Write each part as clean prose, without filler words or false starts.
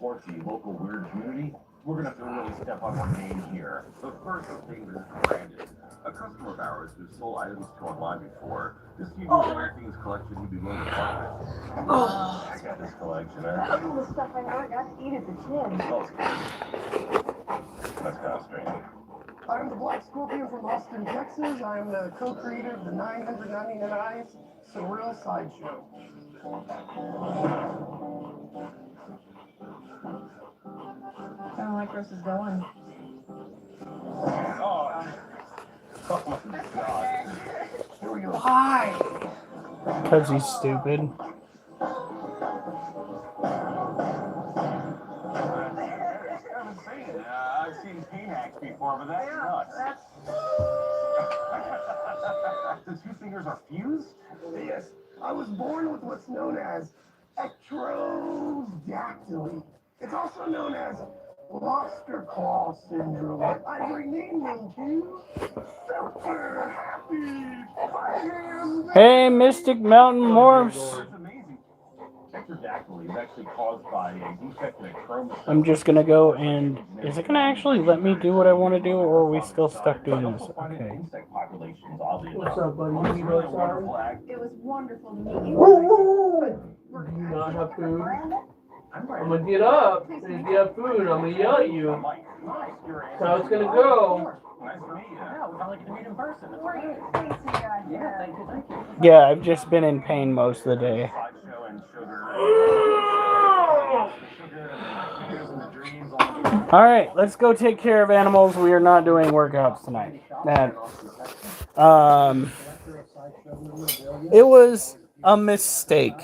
support the local weird community, we're going to have to really step up our game here. So first, let's take this to Brandon, a customer of ours who sold items to online before. Just to give you a weird things collection he'd be willing to part with. I got this collection, huh? All the stuff I never got to eat at the gym. Smells good. That's kind of strange. I'm the Black Scorpion from Austin, Texas. I'm the co-creator of the 999 Eyes Surreal Sideshow. I don't like where this is going. Oh my God. Here we go. Why? Because he's stupid. I've seen paint hacks before, but that's nuts. The two fingers are fused? Yes, I was born with what's known as ectrodactyly. It's also known as lobster claw syndrome. I've renamed them to Super Happy Fires. Hey, Mystic Mountain Morphs. It's amazing. Ectrodactyly is actually caused by a defect in a chromosome. I'm just gonna go and... Is it gonna actually let me do what I want to do, or are we still stuck doing this? Okay. Insect populations, oddly enough. What's up, buddy? It's really a wonderful act. It was wonderful to meet you. Do you not have food? I'm gonna get up, and if you have food, I'm gonna yell at you. That's how it's gonna go. Nice to meet you. Yeah, we'd like to meet in person. Yeah, thank you. Yeah, I've just been in pain most of the day. Sideshow and sugar. Alright, let's go take care of animals. We are not doing workouts tonight. It was a mistake.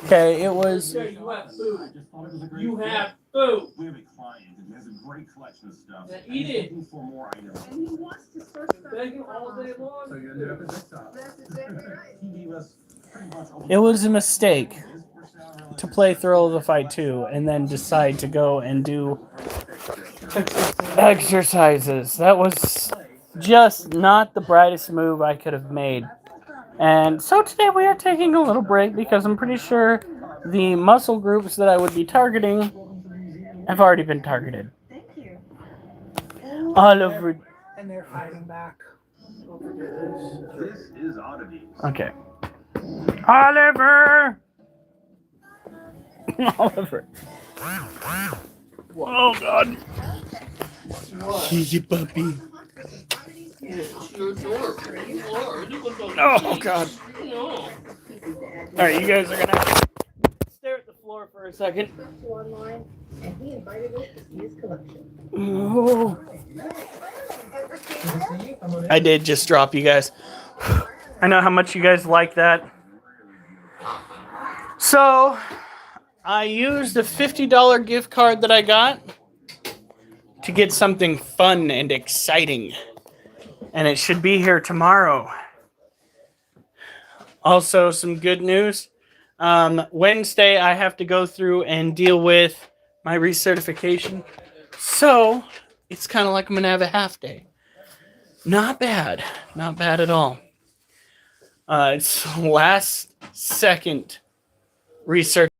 Okay, it was... You have food. You have food. We have a client who has a great collection of stuff. Now eat it. Looking for more items. And he wants to search for Begging all day long. So you ended up at this top. That's exactly right. He gave us pretty much all It was a mistake to play Thrill of the Fight 2 and then decide to go and do exercises. That was just not the brightest move I could have made. And so today we are taking a little break because I'm pretty sure the muscle groups that I would be targeting have already been targeted. Thank you. All over. And they're fighting back. This is oddities. Okay. Oliver! Oliver. Oh, God. She's a puppy. Oh, God. Alright, you guys are gonna stare at the floor for a second. Online, and he invited us to see his collection. Oh. I did just drop you guys. I know how much you guys like that. So, I used a $50 gift card that I got to get something fun and exciting. And it should be here tomorrow. Also, some good news. Wednesday, I have to go through and deal with my recertification. So, it's kind of like I'm going to have a half day. Not bad. Not bad at all. It's last second research.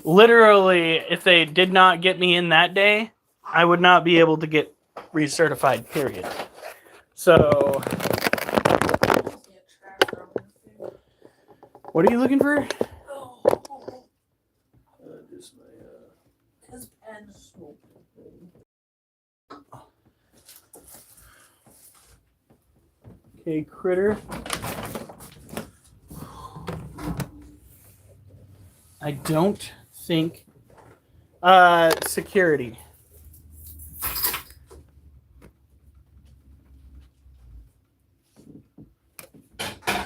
Literally, if they did not get me in that day, I would not be able to get recertified, period. So, what are you looking for? Just my, his pen smoke. Okay, critter. I don't think... security.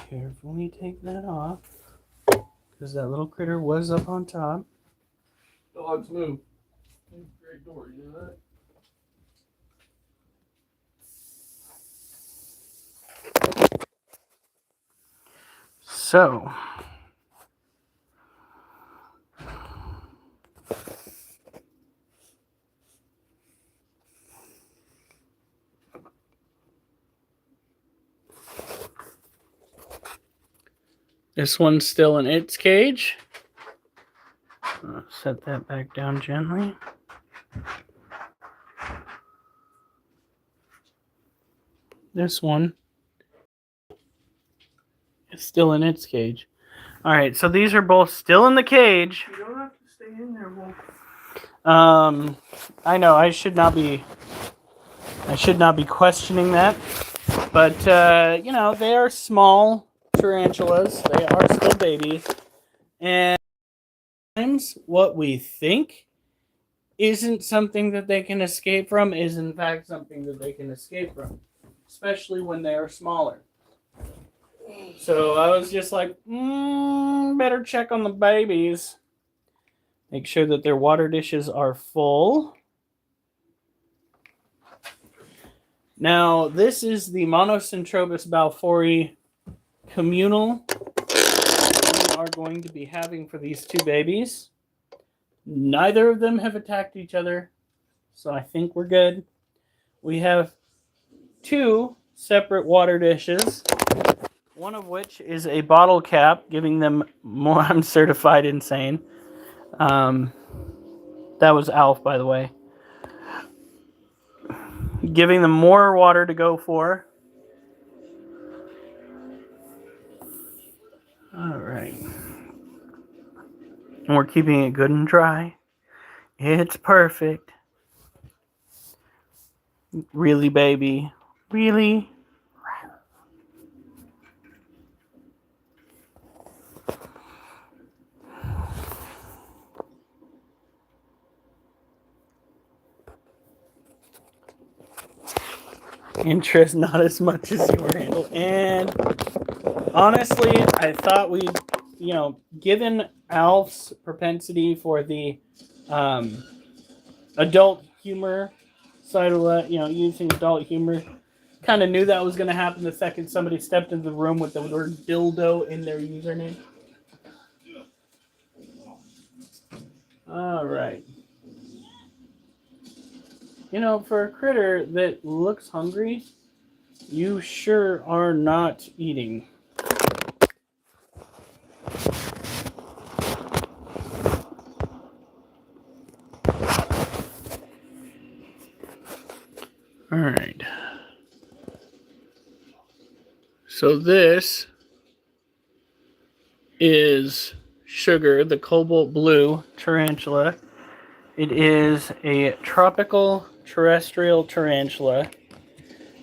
Carefully take that off. Because that little critter was up on top. Dogs move. Great door, you know that? So... This one's still in its cage. Set that back down gently. This one is still in its cage. All right, so these are both still in the cage. You don't have to stay in there, Wolf. I know I should not be questioning that, but you know, they are small tarantulas. They are still babies, and sometimes what we think isn't something that they can escape from is in fact something that they can escape from, especially when they are smaller. So I was just like, better check on the babies. Make sure that their water dishes are full. Now, this is the Monocentrobus balfouri communal that we are going to be having for these two babies. Neither of them have attacked each other, so I think we're good. We have two separate water dishes, one of which is a bottle cap, giving them more. I'm certified insane. That was Alf, by the way. Giving them more water to go for. All right. And we're keeping it good and dry. It's perfect. Really, baby? Really? Interest not as much as your handle. And honestly, I thought we'd, you know, given Alf's propensity for the adult humor side of that, you know, using adult humor, kind of knew that was going to happen the second somebody stepped into the room with the word dildo in their username. All right. You know, for a critter that looks hungry, you sure are not eating. All right. So this is Sugar, the cobalt blue tarantula. It is a tropical terrestrial tarantula.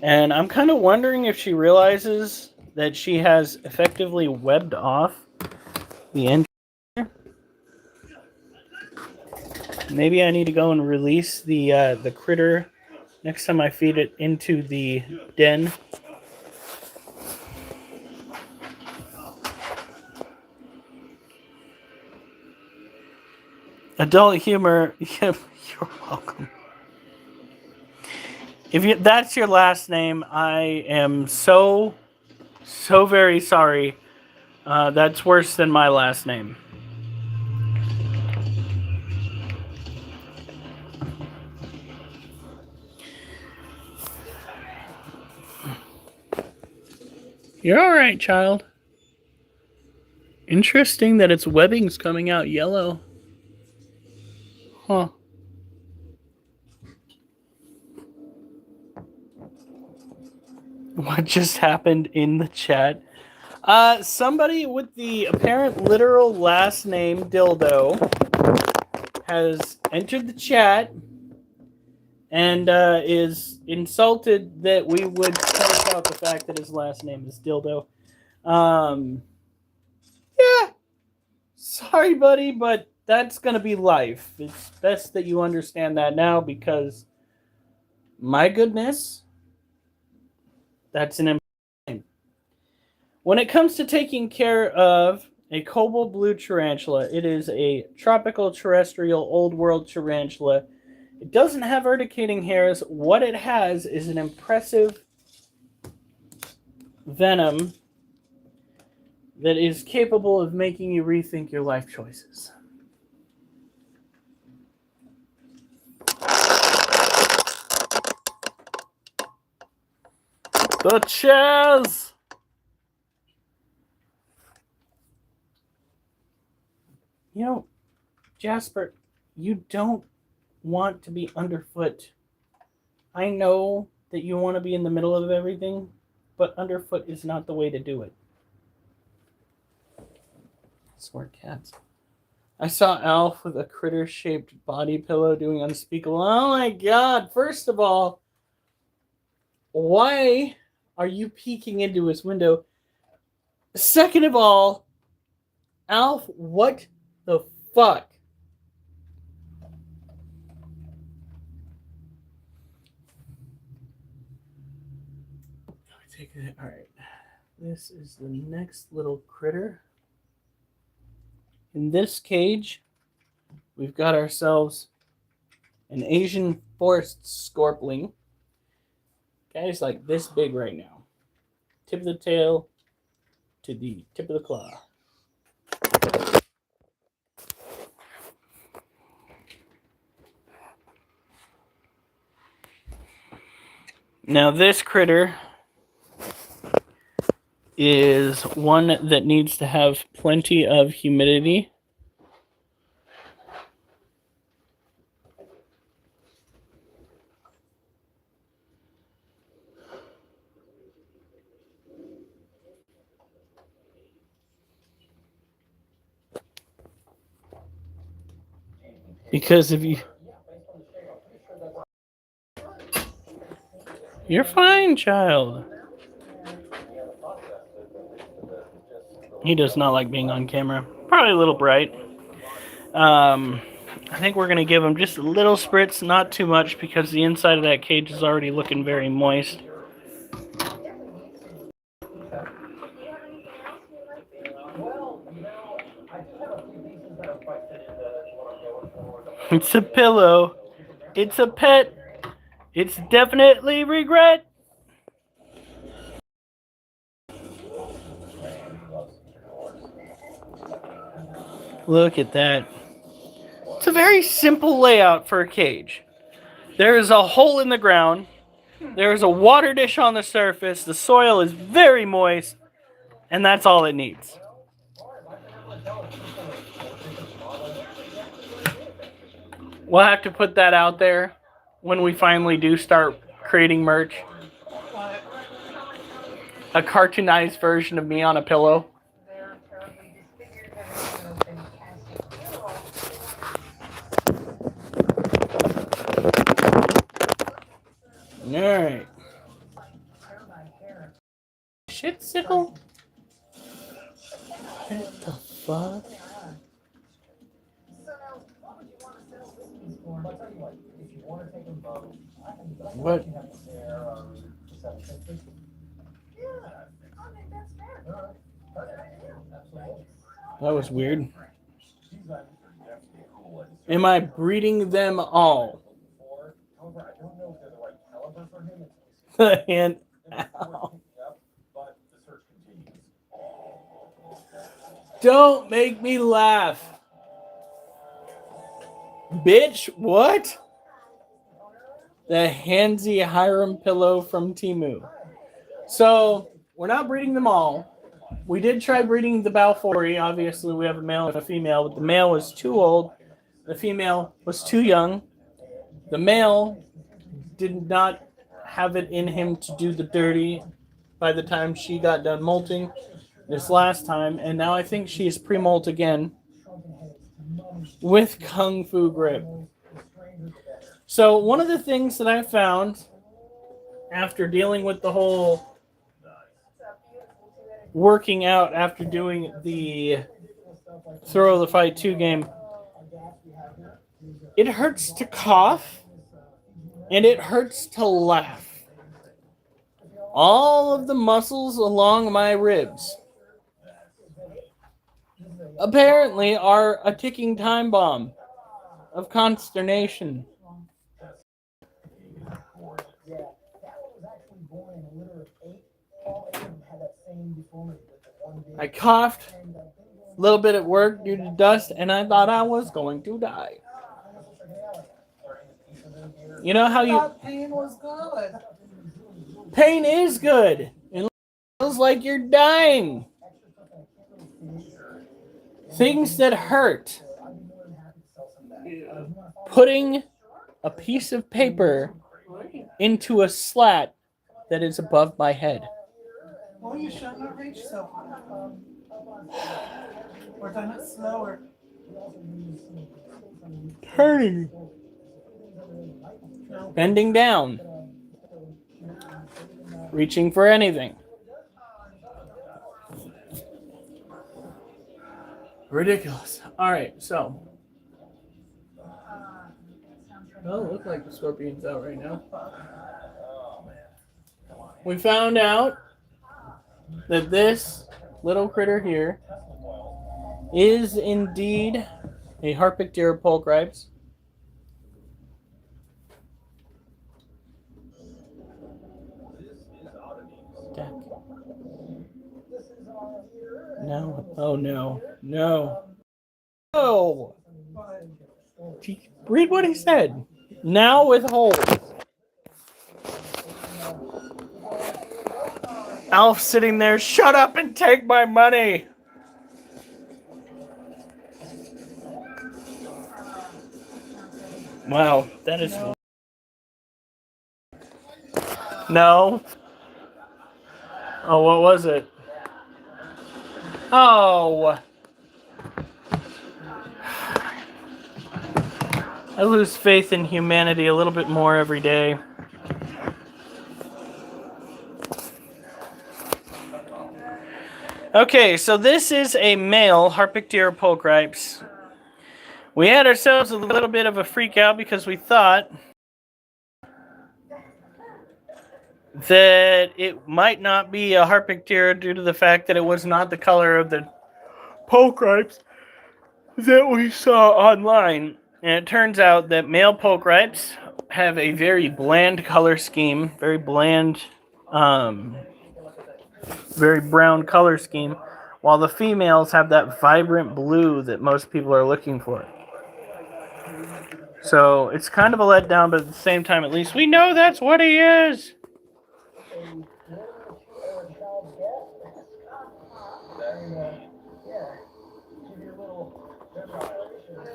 And I'm kind of wondering if she realizes that she has effectively webbed off the end. Maybe I need to go and release the critter next time I feed it into the den. Adult humor, you're welcome. If that's your last name, I am so very sorry. That's worse than my last name. You're all right, child. Interesting that its webbing's coming out yellow. Huh. What just happened in the chat? Somebody with the apparent literal last name Dildo has entered the chat and is insulted that we would point out the fact that his last name is Dildo. Yeah. Sorry, buddy, but that's going to be life. It's best that you understand that now because, my goodness, that's an important thing. When it comes to taking care of a cobalt blue tarantula, it is a tropical terrestrial old world tarantula. It doesn't have urticating hairs. What it has is an impressive venom that is capable of making you rethink your life choices. The chairs! You know, Jasper, you don't want to be underfoot. I know that you want to be in the middle of everything, but underfoot is not the way to do it. Smart cats. I saw Alf with a critter-shaped body pillow doing unspeakable. Oh my god! First of all, why are you peeking into his window? Second of all, Alf, what the fuck? Take it. All right. This is the next little critter. In this cage, we've got ourselves an Asian forest scorpion. Guy's like this big right now. Tip of the tail to the tip of the claw. Now this critter is one that needs to have plenty of humidity. Because if you... You're fine, child. He does not like being on camera. Probably a little bright. I think we're going to give him just a little spritz, not too much, because the inside of that cage is already looking very moist. It's a pillow. It's a pet. It's definitely regret. Look at that. It's a very simple layout for a cage. There is a hole in the ground. There is a water dish on the surface. The soil is very moist. And that's all it needs. We'll have to put that out there when we finally do start creating merch. A cartoonized version of me on a pillow. Alright. Shitsicle? What the fuck? What? That was weird. Am I breeding them all? And ow. Don't make me laugh. Bitch, what? The Hansi Hiram pillow from Temu. So, we're not breeding them all. We did try breeding the Balfouri. Obviously, we have a male and a female, but the male was too old. The female was too young. The male did not have it in him to do the dirty by the time she got done molting this last time, and now I think she is pre-molt again with Kung Fu grip. So one of the things that I found after dealing with the whole working out after doing the Throw the Fight 2 game, it hurts to cough and it hurts to laugh. All of the muscles along my ribs apparently are a ticking time bomb of consternation. I coughed a little bit at work due to dust, and I thought I was going to die. You know how you... Pain was good. Pain is good. It feels like you're dying. Things that hurt putting a piece of paper into a slat that is above my head. Well, you shouldn't have reached so high. Or done it slower. Turning. Bending down. Reaching for anything. Ridiculous. Alright, so. Well, it looks like the scorpion's out right now. We found out that this little critter here is indeed a Harpictira pulchripes. No. Oh no. No. Oh. Read what he said. Now with holes. Alf sitting there, shut up and take my money. Wow, that is... No. Oh, what was it? Oh. I lose faith in humanity a little bit more every day. Okay, so this is a male Harpictira pulchripes. We had ourselves a little bit of a freak out because we thought that it might not be a Harpictira due to the fact that it was not the color of the pulchripes that we saw online. And it turns out that male pulchripes have a very bland color scheme, very bland, very brown color scheme, while the females have that vibrant blue that most people are looking for. So it's kind of a letdown, but at the same time, at least we know that's what he is.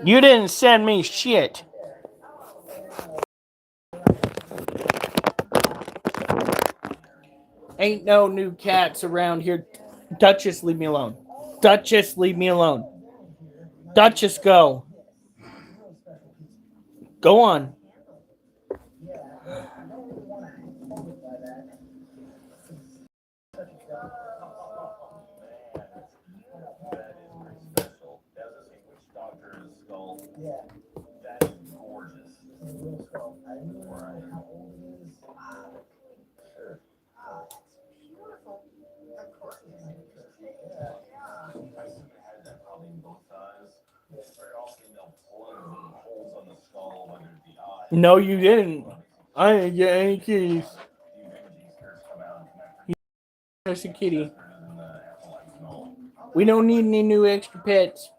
You didn't send me shit. Ain't no new cats around here. Duchess, leave me alone. Duchess, leave me alone. Duchess, go. Go on. No, you didn't. I didn't get any kitties. There's a kitty. We don't need any new extra pets.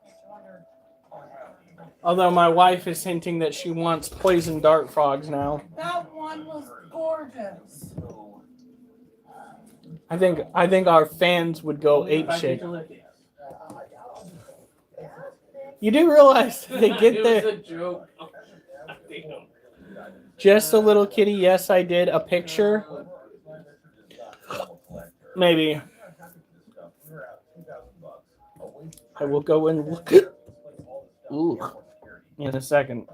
Although my wife is hinting that she wants poison dart frogs now. That one was gorgeous. I think our fans would go ape shit. You do realize they get It there. was a joke. Just a little kitty. Yes, I did. A picture. Maybe. I will go and look at. Ooh. In a second.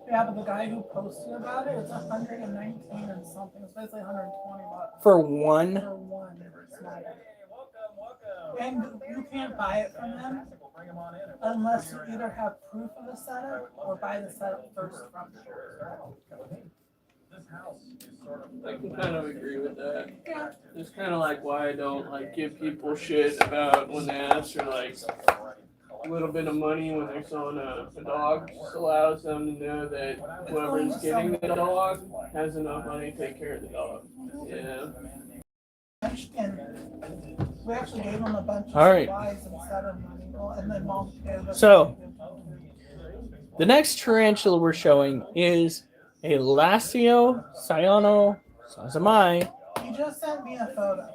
Yeah, but the guy who posted about it, it's 119 and something. It's basically 120 bucks. For one? For one. And you can't buy it from them unless you either have proof of the setup or buy the setup first from them. I can kind of agree with that. Yeah. It's kind of like why I don't like give people shit about when they ask for like a little bit of money when they're selling a dog. Just allows them to know that whoever's getting the dog has enough money to take care of the dog. Yeah. And we actually gave them a bunch of All right. supplies instead of money. Well, and then mom gave us. So, the next tarantula we're showing is a Lasio Cyano Sazamai. You just sent me a photo.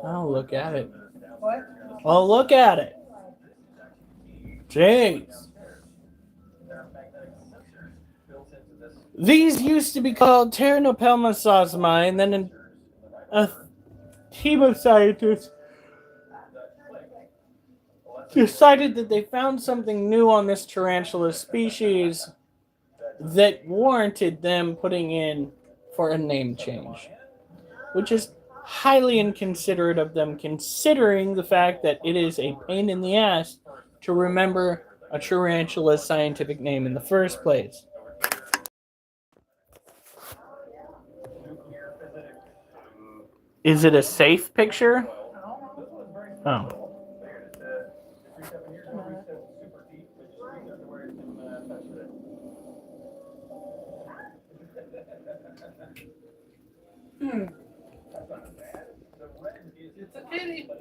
Oh, look at it. What? Oh, look at it. Jeez. These used to be called Pteranopelmososmi, and then a team of scientists decided that they found something new on this tarantula species that warranted them putting in for a name change, which is highly inconsiderate of them, considering the fact that it is a pain in the ass to remember a tarantula's scientific name in the first place. Is it a safe picture? Oh.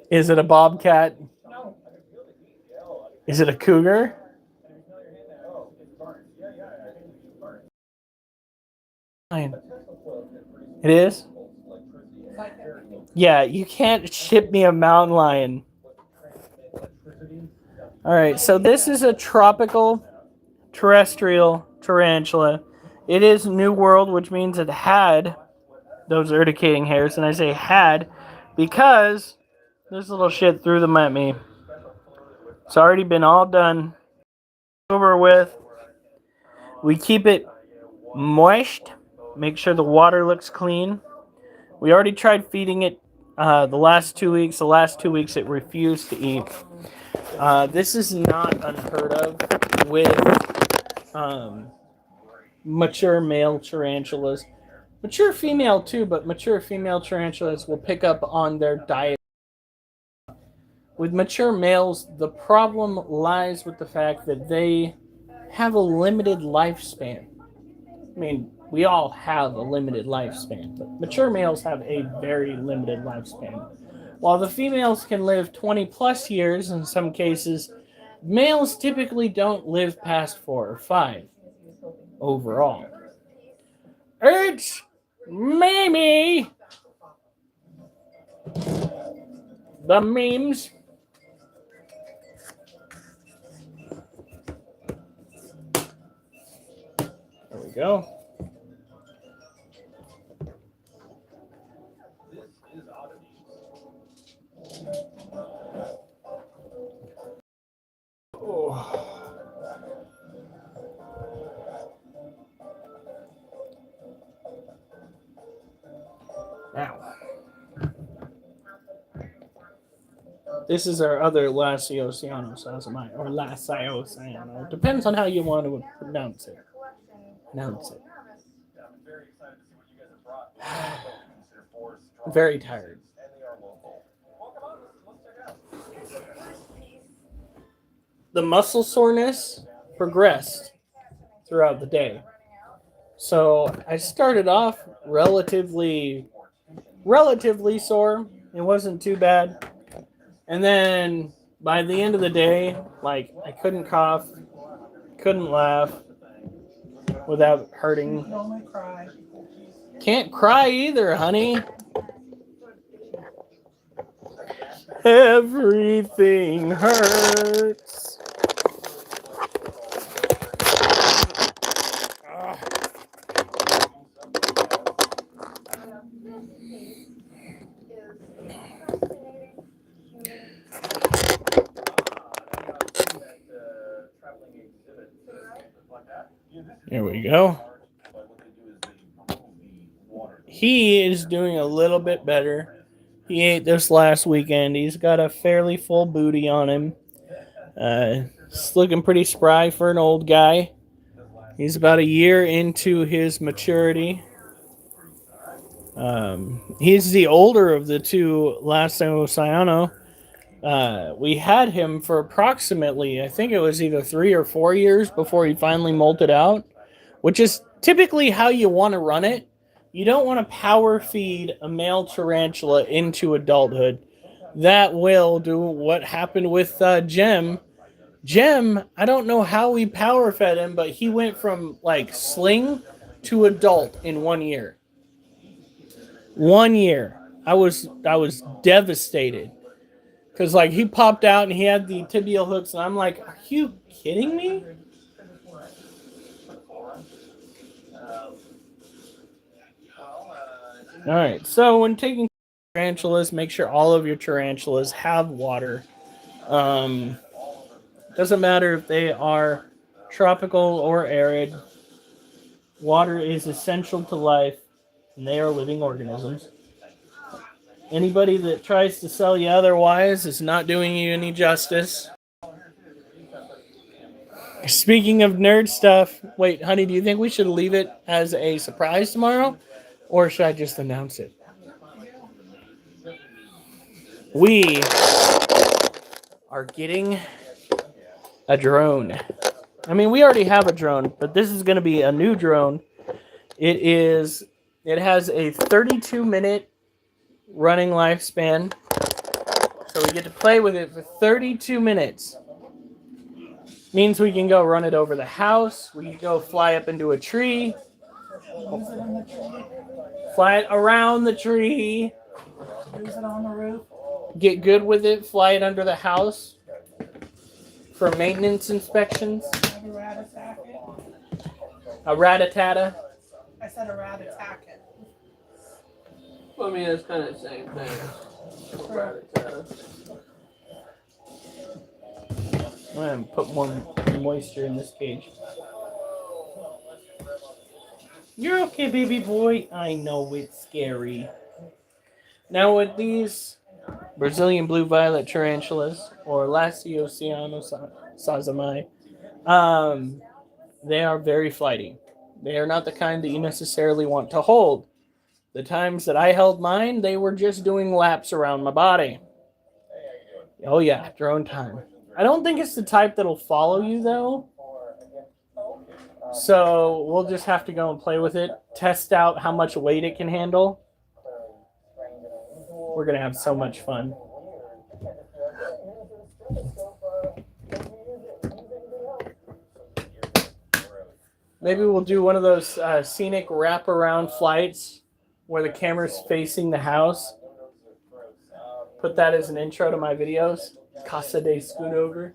Is it a bobcat? No. Is it a cougar? Fine. It is? Yeah, you can't ship me a mountain lion. Alright, so this is a tropical terrestrial tarantula. It is New World, which means it had those urticating hairs. And I say had because this little shit threw them at me. It's already been all done. Over with. We keep it moist. Make sure the water looks clean. We already tried feeding it the last 2 weeks. The last 2 weeks it refused to eat. This is not unheard of with mature male tarantulas. Mature female too, but mature female tarantulas will pick up on their diet. With mature males, the problem lies with the fact that they have a limited lifespan. I mean, we all have a limited lifespan, but mature males have a very limited lifespan. While the females can live 20 plus years in some cases, males typically don't live past 4 or 5 overall. It's Mimi! The memes. There we go. Now, this is our other Lasiocyanosasami, or Lasiocyan. Depends on how you want to pronounce it. I'm very tired. The muscle soreness progressed throughout the day. So I started off relatively sore. It wasn't too bad. And then by the end of the day, like, I couldn't cough, couldn't laugh without hurting. You only cry. Can't cry either, honey. Everything hurts. There we go. He is doing a little bit better. He ate this last weekend. He's got a fairly full booty on him. It's looking pretty spry for an old guy. He's about a year into his maturity. He's the older of the two Lasiocyan. We had him for approximately, I think it was either 3 or 4 years before he finally molted out, which is typically how you want to run it. You don't want to power feed a male tarantula into adulthood. That will do what happened with Jem. Jem, I don't know how we power fed him, but he went from like sling to adult in 1 year. 1 year. I was devastated. Because like he popped out and he had the tibial hooks and I'm like, are you kidding me? All right. So when taking tarantulas, make sure all of your tarantulas have water. Um, doesn't matter if they are tropical or arid. Water is essential to life, and they are living organisms. Anybody that tries to sell you otherwise is not doing you any justice. Speaking of nerd stuff, wait, honey, do you think we should leave it as a surprise tomorrow? Or should I just announce it? We are getting a drone. I mean, we already have a drone, but this is going to be a new drone. It has a 32-minute running lifespan. So we get to play with it for 32 minutes. Means we can go run it over the house. We can go fly up into a tree. Use it in the tree. Fly it around the tree. Use it on the roof. Get good with it. Fly it under the house for maintenance inspections. Have a rat attack it. A rat-a-tata. I said a rat attack it. Well, I mean, it's kind of the same thing. Rat-a-tat. I'm going to put more moisture in this cage. You're okay, baby boy. I know it's scary. Now with these Brazilian blue violet tarantulas, or Lacioceano sazamai, they are very flighty. They are not the kind that you necessarily want to hold. The times that I held mine, they were just doing laps around my body. Oh yeah, drone time. I don't think it's the type that'll follow you though. So we'll just have to go and play with it, test out how much weight it can handle. We're going to have so much fun. Maybe we'll do one of those scenic wraparound flights where the camera's facing the house. Put that as an intro to my videos. Casa de Schoonover.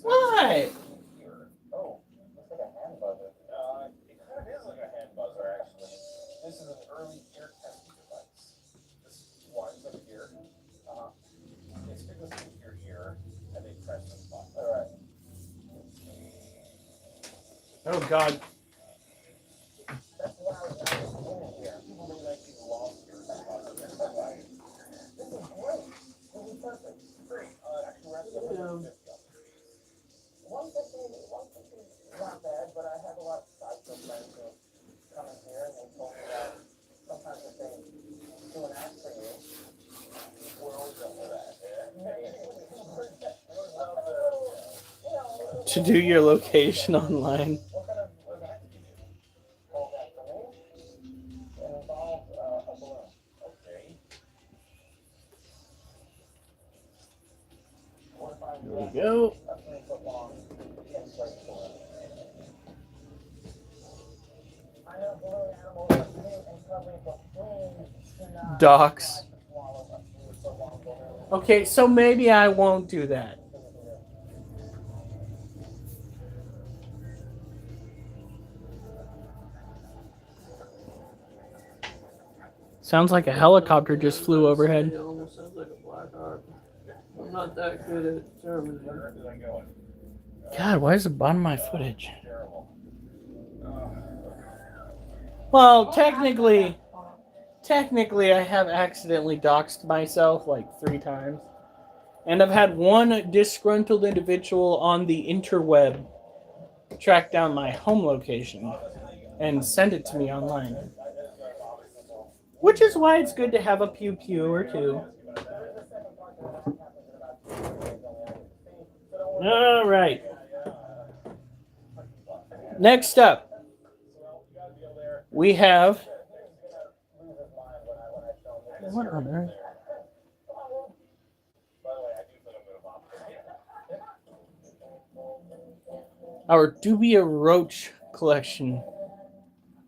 What? This is an early ear testing device. This winds up here. They stick this into your ear and they press this button. All right. Oh, God. That's what I was doing here. People may like these long ears. This is great. This is perfect. Great. Actually, we're actually going to $150 not bad, but I have a lot of sideshow friends who come in here and they told me that sometimes if they do an act for you, we're always up for that. To do your location online. What kind of what does that have to do? Hold that for me. And involve a balloon. Okay. What if I'm There we go. a 3-foot long 10-foot balloon? I know balloon animals are cute and cuddly, but please do not Docs. swallow a 3-foot long balloon. Okay, so maybe I won't do that. Sounds like a helicopter just flew overhead. It almost sounds like a Black Hawk. I'm not that good at German. God, why is the bottom of my footage? Well, technically, I have accidentally doxed myself like 3 times. And I've had one disgruntled individual on the interweb track down my home location and send it to me online. Which is why it's good to have a pew-pew or two. All right. Next up, we have... What on earth? Our Dubia Roach collection.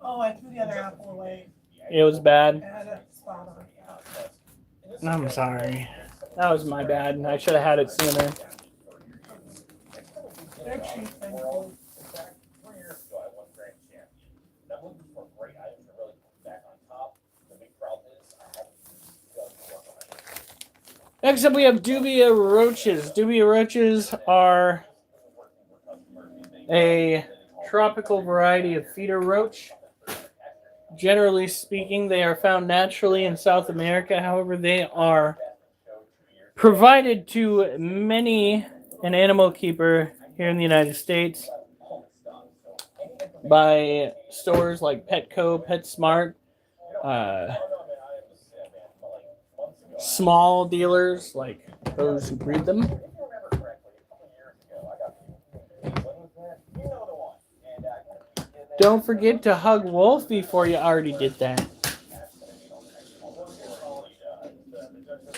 Oh, I threw the other apple away. It was bad. I had a spot on it. I'm sorry. That was my bad. I should have had it sooner. They're cheap and cool. In fact, 3 years ago, I won grand champion. And I'm looking for great items that really Next up, we have dubia roaches. Dubia roaches are a tropical variety of feeder roach. Generally speaking, they are found naturally in South America. However, they are provided to many an animal keeper here in the United States by stores like Petco, PetSmart, uh, small dealers like those who breed them. Don't forget to hug Wolf before you already did that.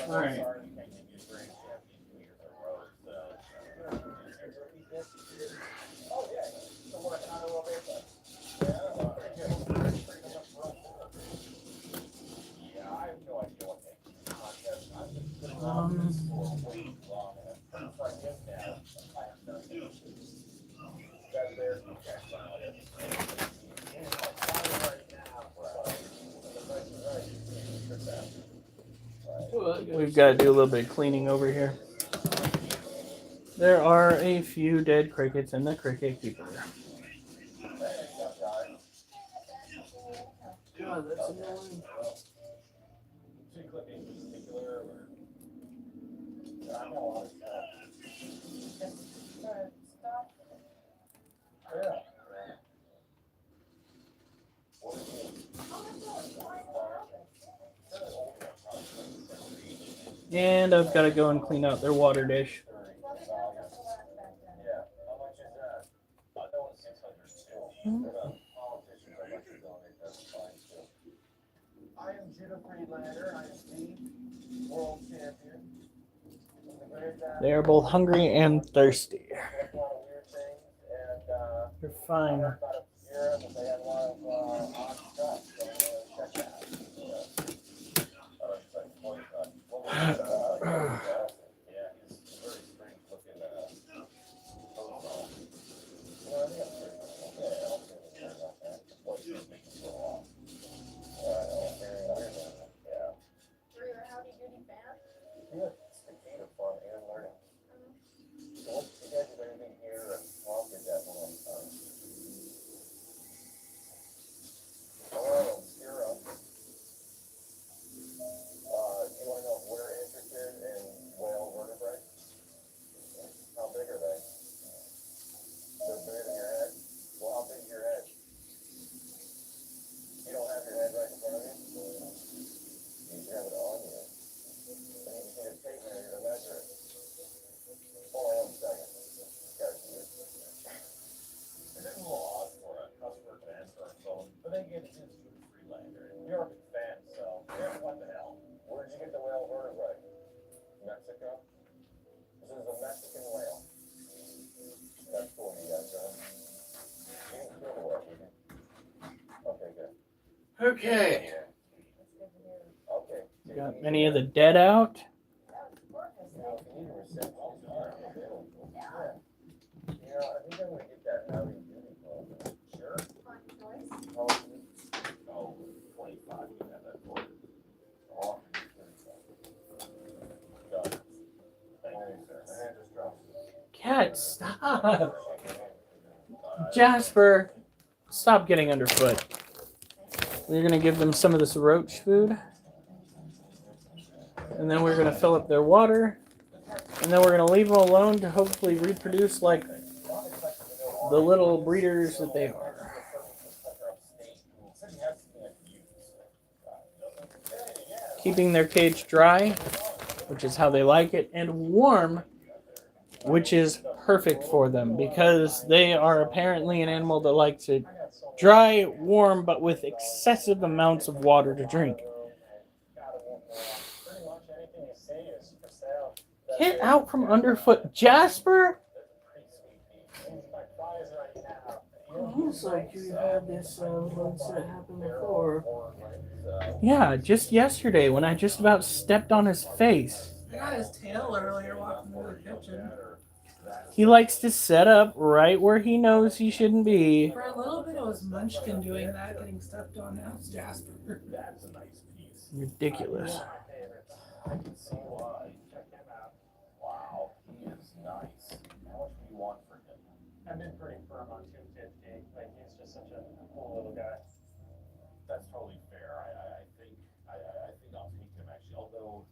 All right. We've got to do a little bit of cleaning over here. There are a few dead crickets in the cricket keeper. God, that's annoying. And I've got to go and clean out their water dish. They are both hungry and thirsty. They're fine. Okay. Got many of the dead out. Cat, stop. Jasper, stop getting underfoot. We're going to give them some of this roach food. And then we're going to fill up their water. And then we're going to leave them alone to hopefully reproduce like the little breeders that they are. Keeping their cage dry, which is how they like it, and warm, which is perfect for them because they are apparently an animal that likes it dry, warm, but with excessive amounts of water to drink. Get out from underfoot, Jasper! Looks like you had this once that happened before. Yeah, just yesterday when I just about stepped on his face. I got his tail earlier walking through the kitchen. He likes to set up right where he knows he shouldn't be. For a little bit, it was Munchkin doing that, getting stepped on. Now it's Jasper. Ridiculous. Nice. How much do you want for him? I've been pretty firm on 250. Like he's just such a cool little guy. That's totally fair. I think I'll take him actually. Although,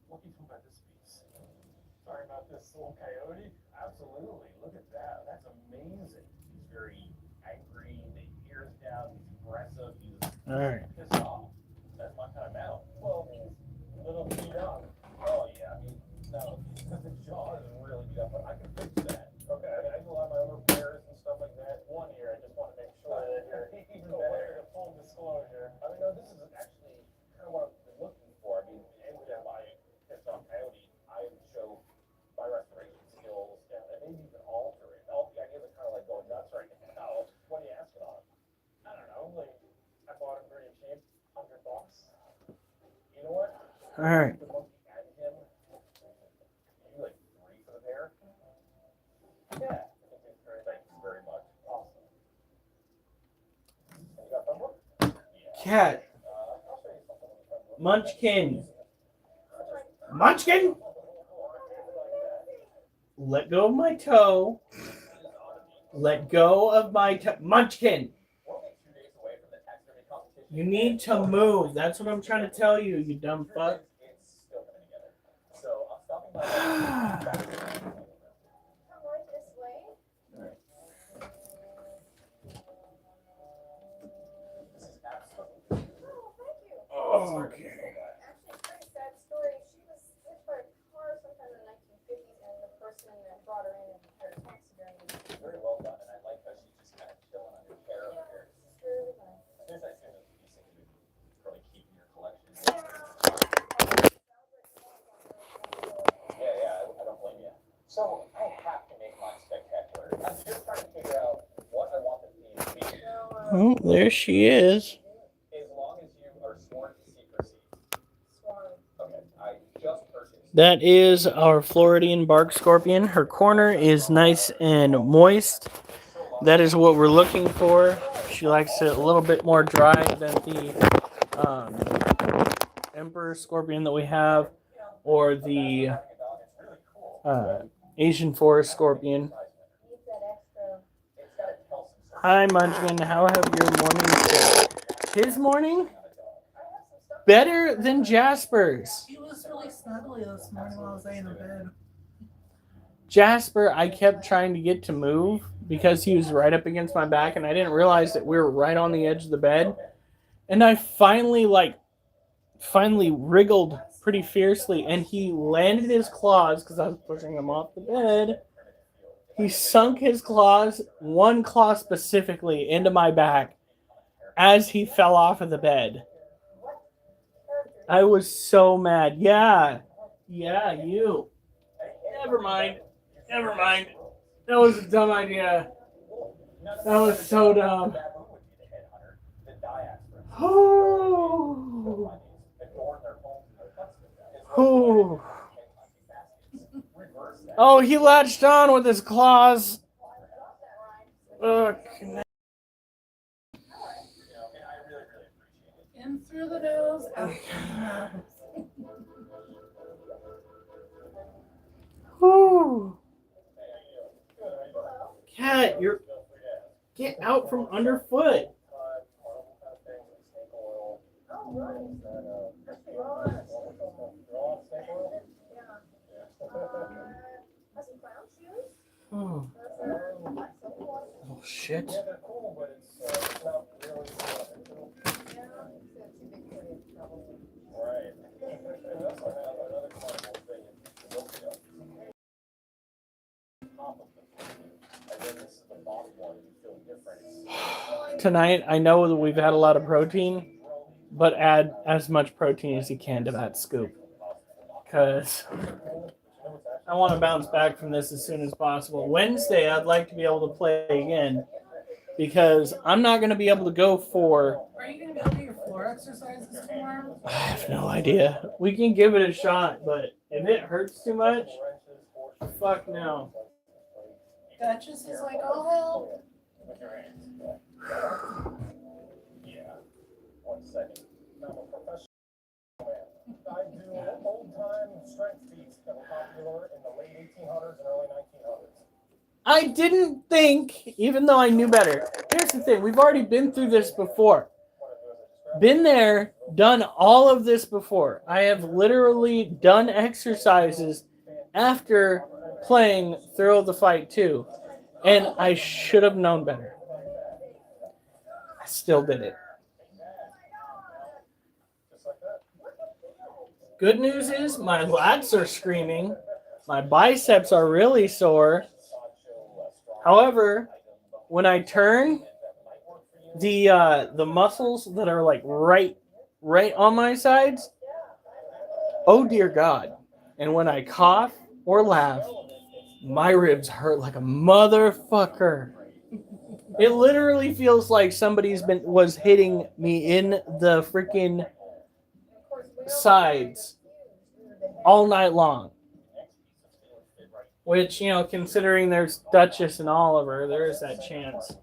what do you think about this piece? Sorry about this little coyote. Absolutely. Look at that. That's amazing. He's very angry. The ears down. He's aggressive. He's All right. pissed off. That's my kind of mount. Well, he's a little beat up. Oh yeah. I mean, no, because the jaw isn't really beat up, but I can fix that. Okay, I mean, I do a lot of my own repairs and stuff like that. One ear, I just want to make sure that you're Even still better. wearing a full disclosure. I mean, no, this is actually kind of what I've been looking for. I mean, able to buy a pissed off coyote, I would show my restoration skills and maybe even alter it. All the ideas are kind of like going nuts right now. What are you asking on? I don't know, like, I bought him pretty cheap, $100. You know what? All right. The monkey and him, you like 3 for the pair? Yeah. I think it's great. Thank you very much. Awesome. And you got fun book? Yeah. Cat. I'll show you something when you come look. Munchkin. Munchkin. Let go of my toe. Let go of my toe. Munchkin. We're only 2 days away from the taxidermy competition. You need to move. That's what I'm trying to tell you, you dumb fuck. It's still coming together. So I'm stopping by. Come right this way. This is absolutely. Oh, thank you. Okay. Actually, pretty sad story. She was hit by a car sometime in the 1950s, and the person that brought her in and had her taxidermy. Very well done, and I like how she's just kind of chilling on your chair over here. It's really nice. As soon as I see those pieces, you could probably keep in your collection. Yeah, I don't blame you. So I have to make mine spectacular. I'm just trying to figure out what I want the theme to be. Oh, there she is. As long as you are sworn to secrecy. Swan. Okay, I just purchased. That is our Floridian bark scorpion. Her corner is nice and moist. That is what we're looking for. She likes it a little bit more dry than the emperor scorpion that we have, or the Asian forest scorpion. Needs that extra. Hi, Munchkin. How have your morning been? His morning? Better than Jasper's. He was really snuggly this morning while I was laying in bed. Jasper, I kept trying to get to move because he was right up against my back, and I didn't realize that we were right on the edge of the bed. And I finally wriggled pretty fiercely, and he landed his claws because I was pushing him off the bed. He sunk his claws, one claw specifically, into my back as he fell off of the bed. I was so mad. Yeah, you. Never mind. That was a dumb idea. That was so dumb. Oh, he latched on with his claws. Ugh. In through the nose, out through the mouth. Whew. Cat, get out from underfoot. Oh. Oh shit. Yeah, they're cool, but it's not really. Right. We also have another carnival thing in Philadelphia. Top of the thing. And then this is the bottom one, and you feel different. Tonight, I know that we've had a lot of protein, but add as much protein as you can to that scoop. Because I want to bounce back from this as soon as possible. Wednesday, I'd like to be able to play again. Because I'm not going to be able to go for... Are you going to go do your floor exercises tomorrow? I have no idea. We can give it a shot, but if it hurts too much, fuck no. Duchess is like, I'll help. Yeah. 1 second. I'm a professional man. I do old-time strength feats that were popular in the late 1800s and early I didn't think, even though I knew better. Here's the thing. We've already been through this before. Been there, done all of this before. I have literally done exercises after playing Thrill of the Fight 2. And I should have known better. I still did it. Good news is my lats are screaming. My biceps are really sore. However, when I turn, the muscles that are like right on my sides, oh dear God. And when I cough or laugh, my ribs hurt like a motherfucker. It literally feels like somebody's was hitting me in the freaking sides all night long. Which, considering there's Duchess and Oliver, there is that chance.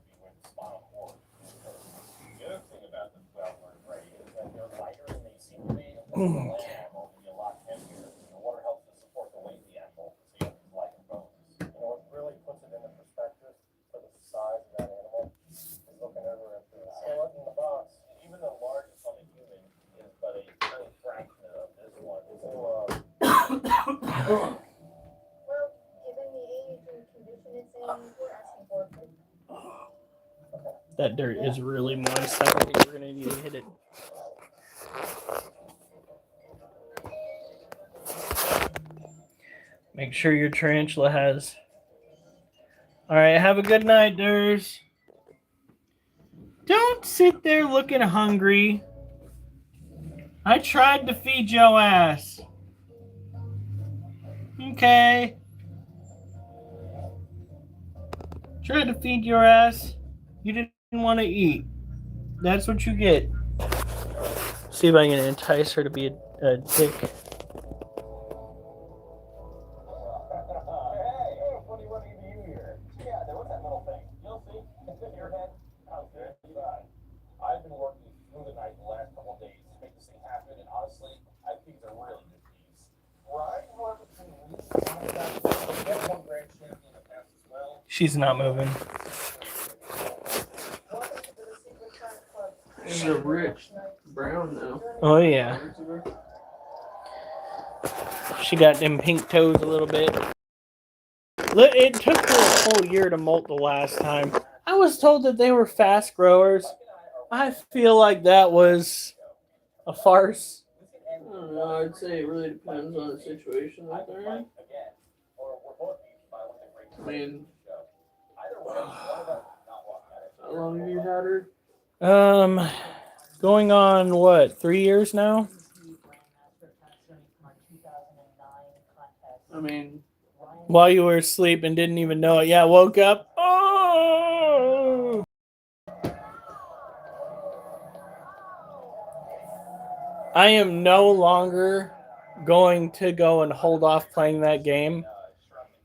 That dirt is really moist. I think we're going to need to hit it. Make sure your tarantula has. All right, have a good night, Durs. Don't sit there looking hungry. I tried to feed your ass. Okay. Tried to feed your ass. You didn't want to eat. That's what you get. See if I can entice her to be a dick. I've been working through the night the last couple of days to make this thing happen, and honestly, I think it's a really good piece. Right? However, one grand champion in the past as well. She's not moving. It's a rich brown now. Oh, yeah. She got them pink toes a little bit. It took her a whole year to molt the last time. I was told that they were fast growers. I feel like that was a farce. I don't know. I'd say it really depends on the situation that they're in. I mean, how long have you had her? Going on what, 3 years now? I mean, While you were asleep and didn't even know it. Yeah, woke up. Oh! I am no longer going to go and hold off playing that game.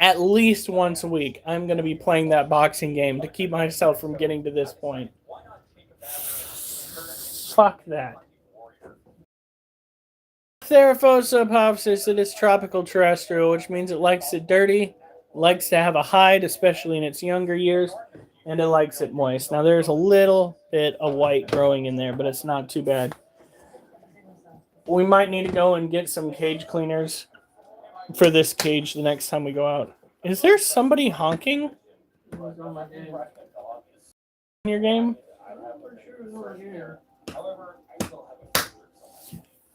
At least once a week, I'm going to be playing that boxing game to keep myself from getting to this point. Fuck that. Theraphosa popsis, it is tropical terrestrial, which means it likes it dirty, likes to have a hide, especially in its younger years, and it likes it moist. Now, there's a little bit of white growing in there, but it's not too bad. We might need to go and get some cage cleaners for this cage the next time we go out. Is there somebody honking in your game?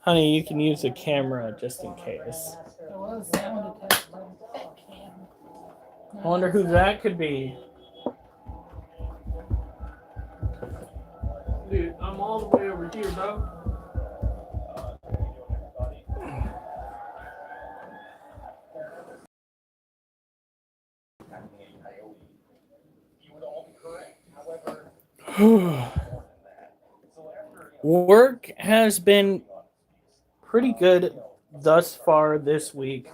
Honey, you can use a camera just in case. I wonder who that could be. dude, I'm all the way over here, bro. Work has been pretty good thus far this week.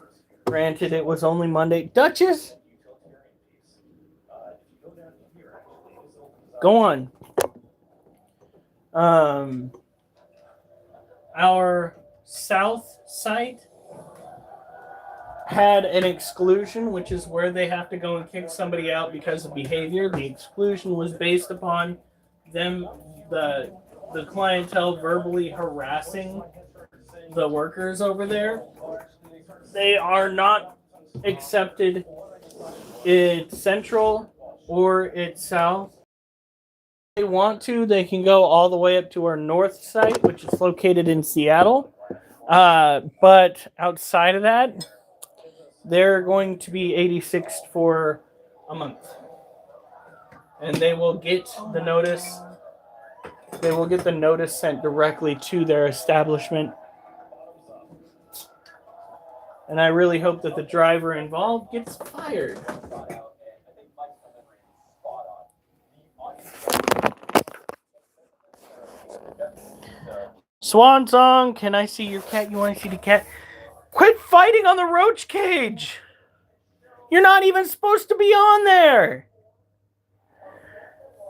Granted, it was only Monday. Duchess? Go on. Our south site had an exclusion, which is where they have to go and kick somebody out because of behavior. The exclusion was based upon them, the clientele verbally harassing the workers over there. They are not accepted in Central or it's South. If they want to, they can go all the way up to our north site, which is located in Seattle. But outside of that, they're going to be 86 for a month. And they will get the notice. They will get the notice sent directly to their establishment. And I really hope that the driver involved gets fired. Swan Song, can I see your cat? You want to see the cat? Quit fighting on the roach cage! You're not even supposed to be on there!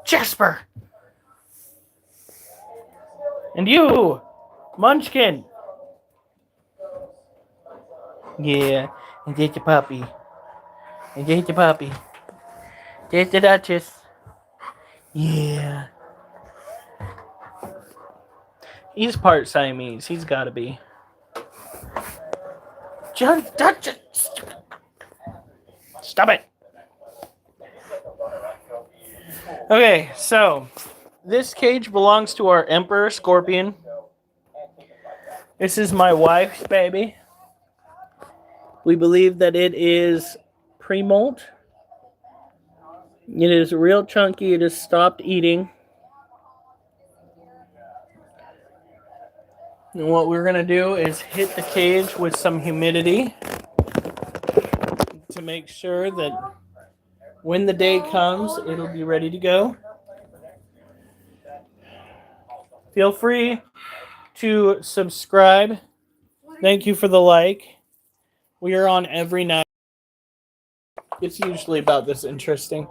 Jasper! And you, Munchkin! Yeah, and get your puppy. And get your puppy. There's the Duchess. Yeah. He's part Siamese. He's got to be. John Duchess! Stop it! Okay, so this cage belongs to our Emperor Scorpion. This is my wife's baby. We believe that it is pre-molt. It is real chunky. It has stopped eating. And what we're going to do is hit the cage with some humidity to make sure that when the day comes, it'll be ready to go. Feel free to subscribe. Thank you for the like. We are on every night. It's usually about this interesting.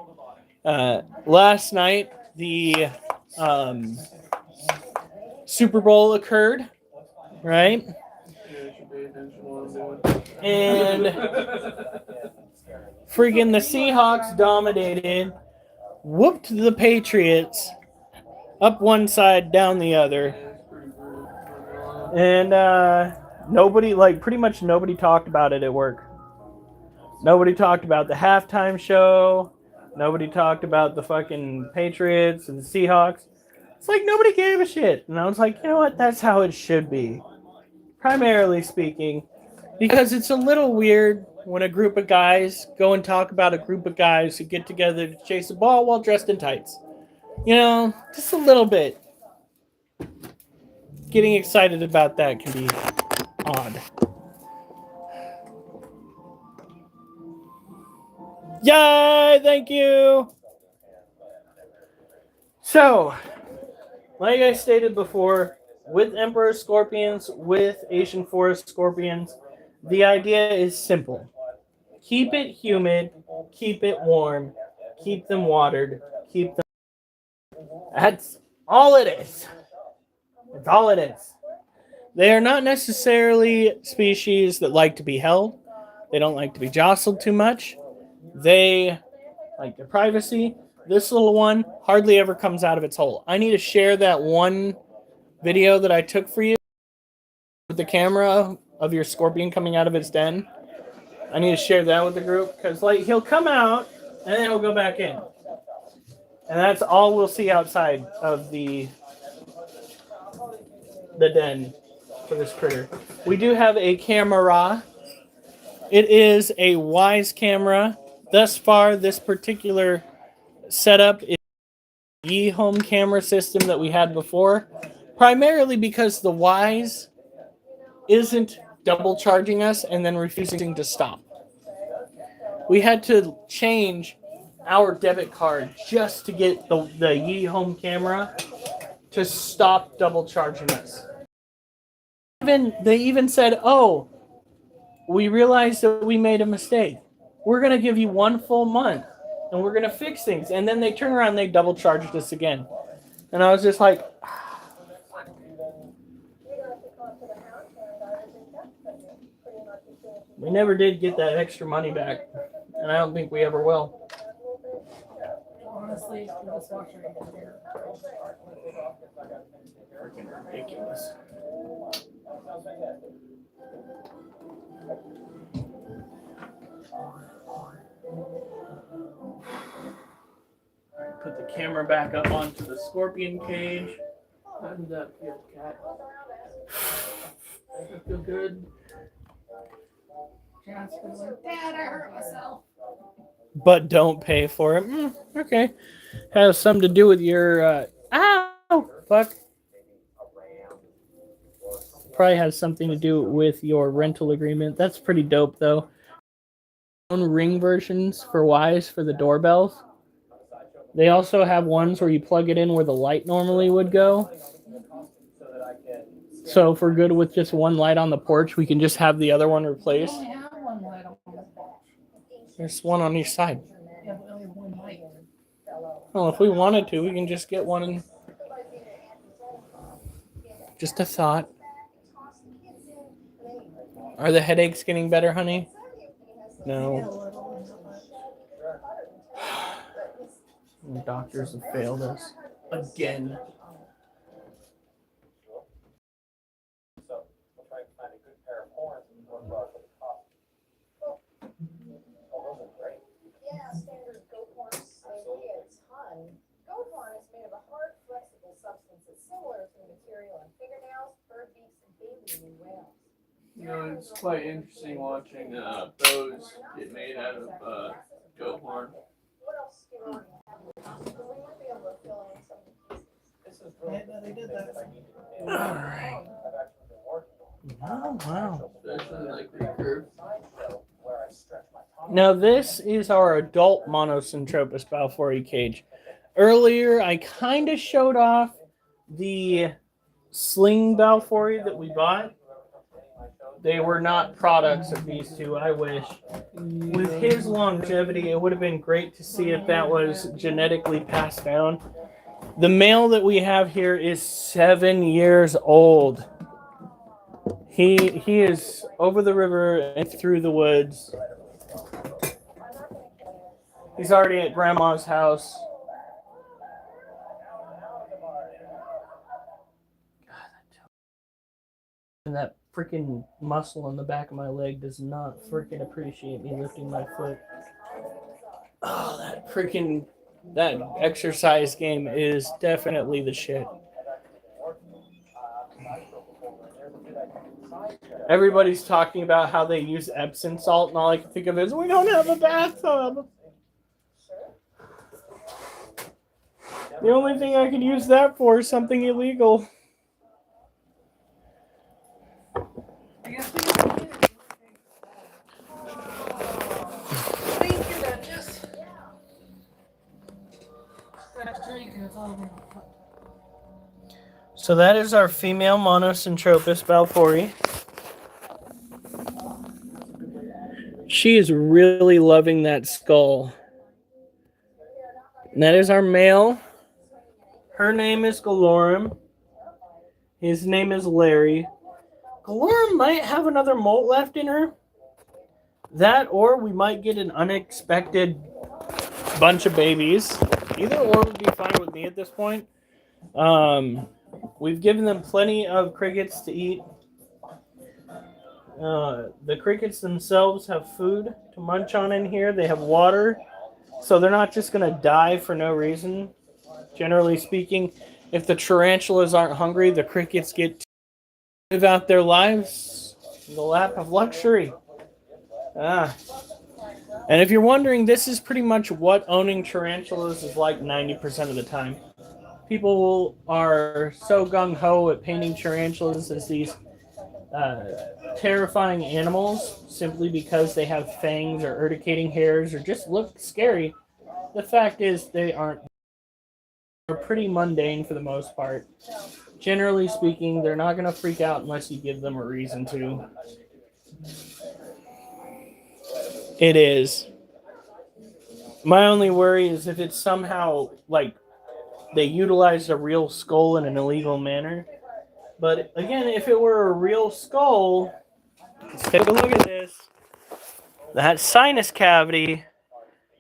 Last night, the Super Bowl occurred, right? And freaking the Seahawks dominated, whooped the Patriots up one side, down the other. And nobody, like pretty much nobody talked about it at work. Nobody talked about the halftime show. Nobody talked about the fucking Patriots and the Seahawks. It's like nobody gave a shit. And I was like, you know what? That's how it should be. Primarily speaking. Because it's a little weird when a group of guys go and talk about a group of guys who get together to chase a ball while dressed in tights. You know, just a little bit. Getting excited about that can be odd. Yay! Thank you! So, like I stated before, with Emperor Scorpions, with Asian Forest Scorpions, the idea is simple. Keep it humid, keep it warm, keep them watered, keep them... That's all it is. That's all it is. They are not necessarily species that like to be held. They don't like to be jostled too much. They like their privacy. This little one hardly ever comes out of its hole. I need to share that one video that I took for you with the camera of your scorpion coming out of its den. I need to share that with the group because like he'll come out and then he'll go back in. And that's all we'll see outside of the den for this critter. We do have a camera. It is a Wise camera. Thus far, this particular setup is the home camera system that we had before, primarily because the Wise isn't double charging us and then refusing to stop. We had to change our debit card just to get the Yi home camera to stop double charging us. They even said, oh, we realized that we made a mistake. We're going to give you 1 full month and we're going to fix things. And then they turn around and they double charged us again. And I was just like, We never did get that extra money back, and I don't think we ever will. Honestly, I'm just watching it here. Freaking ridiculous. Put the camera back up onto the scorpion cage. How does that feel, cat? Does that feel good? Jasper's like, Dad, I hurt myself. But don't pay for it. Okay. Has something to do with your, ow! Fuck. Probably has something to do with your rental agreement. That's pretty dope, though. Ring versions for Wise for the doorbells. They also have ones where you plug it in where the light normally would go. So if we're good with just one light on the porch, we can just have the other one We replaced. only have one light on the porch. There's one on each side. Yeah, but only one light. Well, if we wanted to, we can just get one. And just a thought. Are the headaches getting better, honey? No. The doctors have failed us again. So we'll try to find a good pair of horns and we'll go out for the coffee. Oh, those are great. Yeah, standard goat horns, they weigh a ton. Goat horn is made of a hard, flexible substance that's similar to the material in fingernails, bird beaks, and baby and whales. You know, it's quite interesting watching bows get made out of goat horn. What else do you already have in the costume? We might be able to fill in some of the pieces. This is really Yeah, they did that. I need to do. Alright. I've actually been working Oh, on wow. Especially like recurve. sideshow where I stretch my tongue. Now, this is our adult Monosyntropus balfouri cage. Earlier, I kind of showed off the sling balfouri that we bought. They were not products of these two, I wish. With his longevity, it would have been great to see if that was genetically passed down. The male that we have here is 7 years old. He is over the river and through the woods. He's already at Grandma's house. And that freaking muscle on the back of my leg does not freaking appreciate me lifting my foot. Oh, that exercise game is definitely the shit. Everybody's talking about how they use Epsom salt, and all I can think of is, we don't have a bathtub. The only thing I can use that for is something illegal. I guess we don't need it. Thank you, Duchess. That's drink, it's all over. So that is our female Monosyntropus balfouri. She is really loving that skull. And that is our male. Her name is Galorum. His name is Larry. Galorum might have another molt left in her. That, or we might get an unexpected bunch of babies. Either or would be fine with me at this point. We've given them plenty of crickets to eat. The crickets themselves have food to munch on in here. They have water, so they're not just going to die for no reason. Generally speaking, if the tarantulas aren't hungry, the crickets get to live out their lives in the lap of luxury. And if you're wondering, this is pretty much what owning tarantulas is like 90% of the time. People are so gung-ho at painting tarantulas as these terrifying animals simply because they have fangs or urticating hairs or just look scary. The fact is they aren't. They're pretty mundane for the most part. Generally speaking, they're not going to freak out unless you give them a reason to. It is. My only worry is if it's somehow like they utilized a real skull in an illegal manner. But again, if it were a real skull, let's take a look at this. that sinus cavity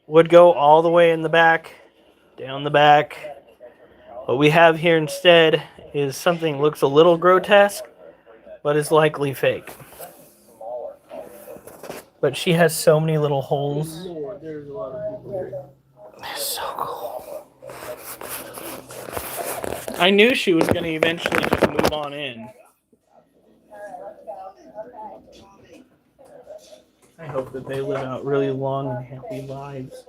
would go all the way in the back, down the back. What we have here instead is something that looks a little grotesque, but is likely fake. But she has so many little holes. Lord, there's a lot of people here. It's so cool. I knew she was going to eventually just move on in. I hope that they live out really long and happy lives.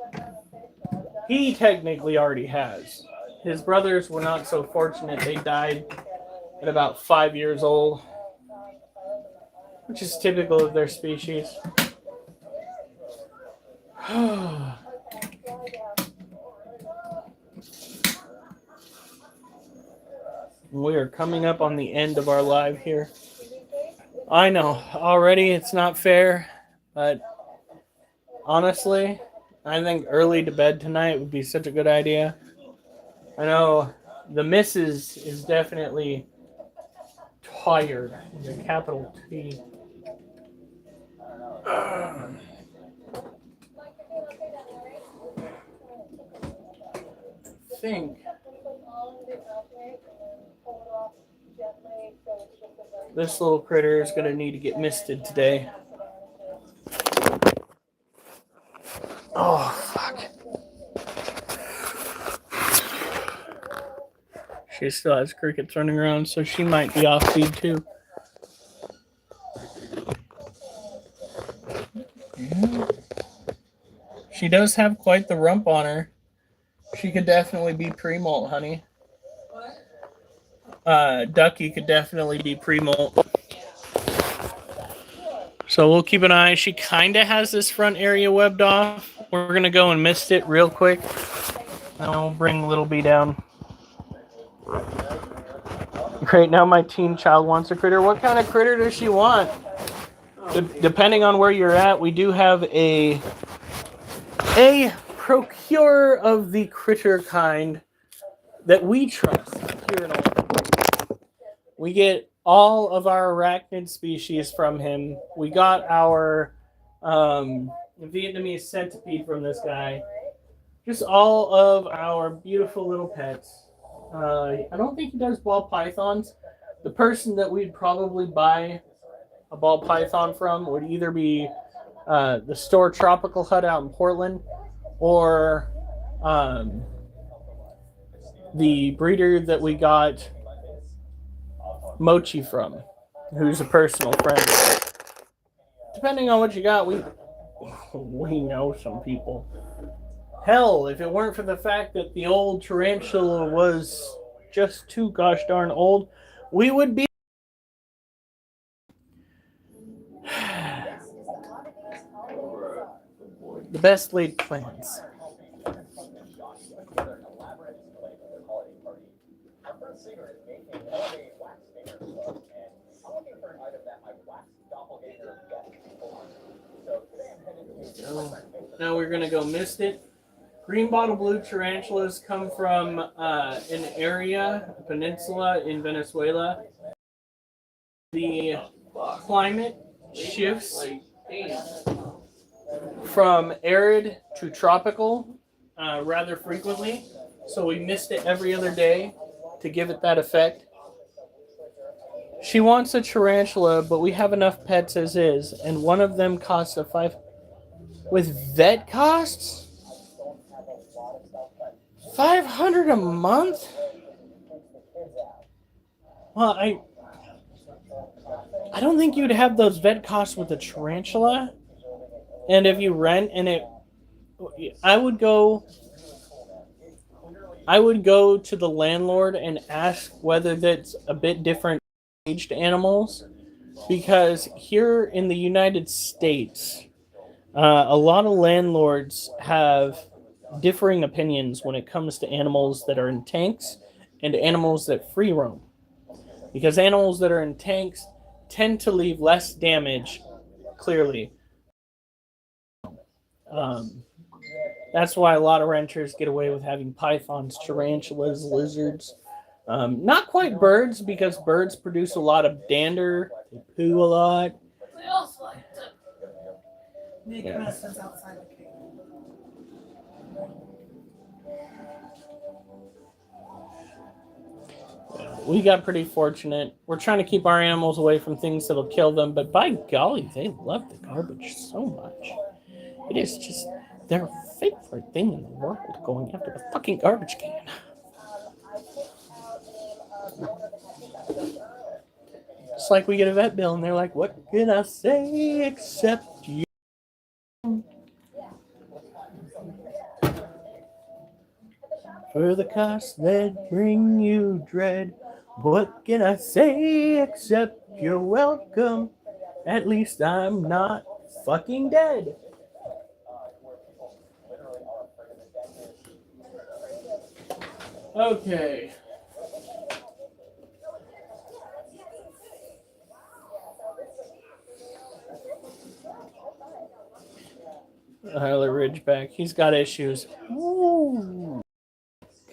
He technically already has. His brothers were not so fortunate. They died at about 5 years old, which is typical of their species. We are coming up on the end of our live here. I know, already it's not fair, but honestly, I think early to bed tonight would be such a good idea. I know the missus is definitely tired, with a capital T. Think this little critter is going to need to get misted today. Oh, fuck. She still has crickets running around, so she might be off feed too. Yeah. She does have quite the rump on her. She could definitely be pre-molt, honey. Ducky could definitely be pre-molt. So we'll keep an eye. She kind of has this front area webbed off. We're going to go and mist it real quick. And we'll bring Little B down. Right now my teen child wants a critter. What kind of critter does she want? Depending on where you're at, we do have a procurer of the critter kind that we trust here in Oregon. We get all of our arachnid species from him. We got our Vietnamese centipede from this guy. Just all of our beautiful little pets. I don't think he does ball pythons. The person that we'd probably buy a ball python from would either be the store Tropical Hut out in Portland, or the breeder that we got Mochi from, who's a personal friend. Depending on what you got, we know some people. Hell, if it weren't for the fact that the old tarantula was just too gosh darn old, we would be the best laid plans. Now we're gonna go mist it. Green bottle blue tarantulas come from an area, a peninsula in Venezuela. The climate shifts from arid to tropical rather frequently, so we mist it every other day to give it that effect. She wants a tarantula, but we have enough pets as is, and one of them costs a $5. With vet costs? $500 a month? Well, I don't think you'd have those vet costs with a tarantula. And if you rent, I would go to the landlord and ask whether that's a bit different aged animals, because here in the United States, a lot of landlords have differing opinions when it comes to animals that are in tanks and animals that free roam. Because animals that are in tanks tend to leave less damage, clearly. That's why a lot of renters get away with having pythons, tarantulas, lizards. Not quite birds, because birds produce a lot of dander. They poo a lot. Make Yeah. messes outside the cage. We got pretty fortunate. We're trying to keep our animals away from things that'll kill them, but by golly, they love the garbage so much. It is just their favorite thing in the world, going after the fucking garbage can. It's like we get a vet bill and they're like, what can I say except you? For the cost that bring you dread, what can I say except you're welcome? At least I'm not fucking dead. Okay. Tyler Ridgeback, he's got issues. Ooh.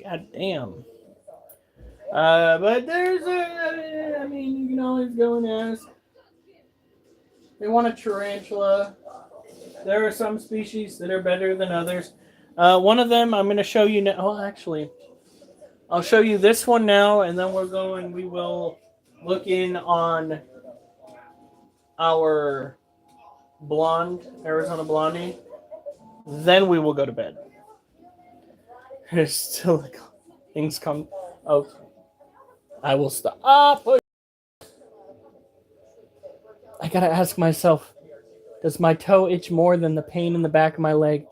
God damn. But there's I mean, you can always go and ask. They want a tarantula. There are some species that are better than others. One of them I'm going to show you now. Oh, actually, I'll show you this one now, and then we will look in on our blonde, Arizona blondie. Then we will go to bed. There's still things come. Okay. I will stop. I gotta ask myself, does my toe itch more than the pain in the back of my leg?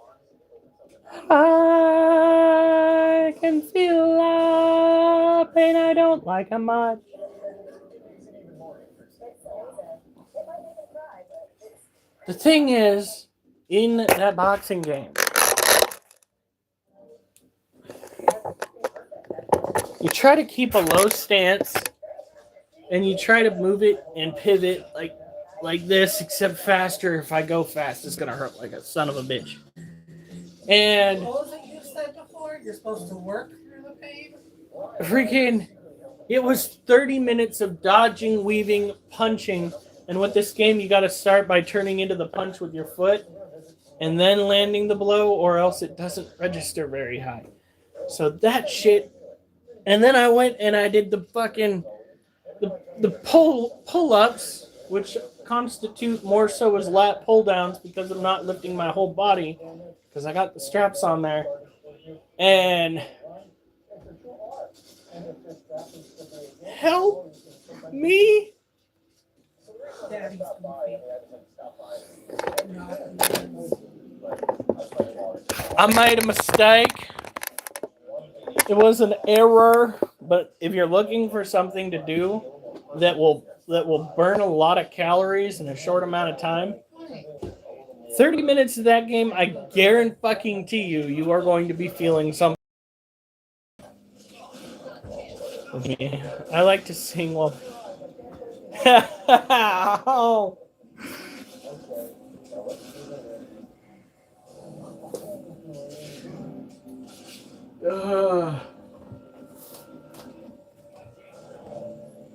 I can feel a pain I don't like much. The thing is, in that boxing game, you try to keep a low stance and you try to move it and pivot like this, except faster. If I go fast, it's gonna hurt like a son of a bitch. And What was it you said before? You're supposed to work through the pain? freaking, it was 30 minutes of dodging, weaving, punching. And with this game, you got to start by turning into the punch with your foot and then landing the blow, or else it doesn't register very high. So that shit. And then I went and I did the fucking the pull-ups, which constitute more so as lat pull-downs because I'm not lifting my whole body because I got the straps on there. And help me. Daddy's goofy. I made a mistake. It was an error, but if you're looking for something to do that will burn a lot of calories in a short amount of time, 30 minutes of that game, I guarantee you are going to be feeling something. I like to sing while. Oh.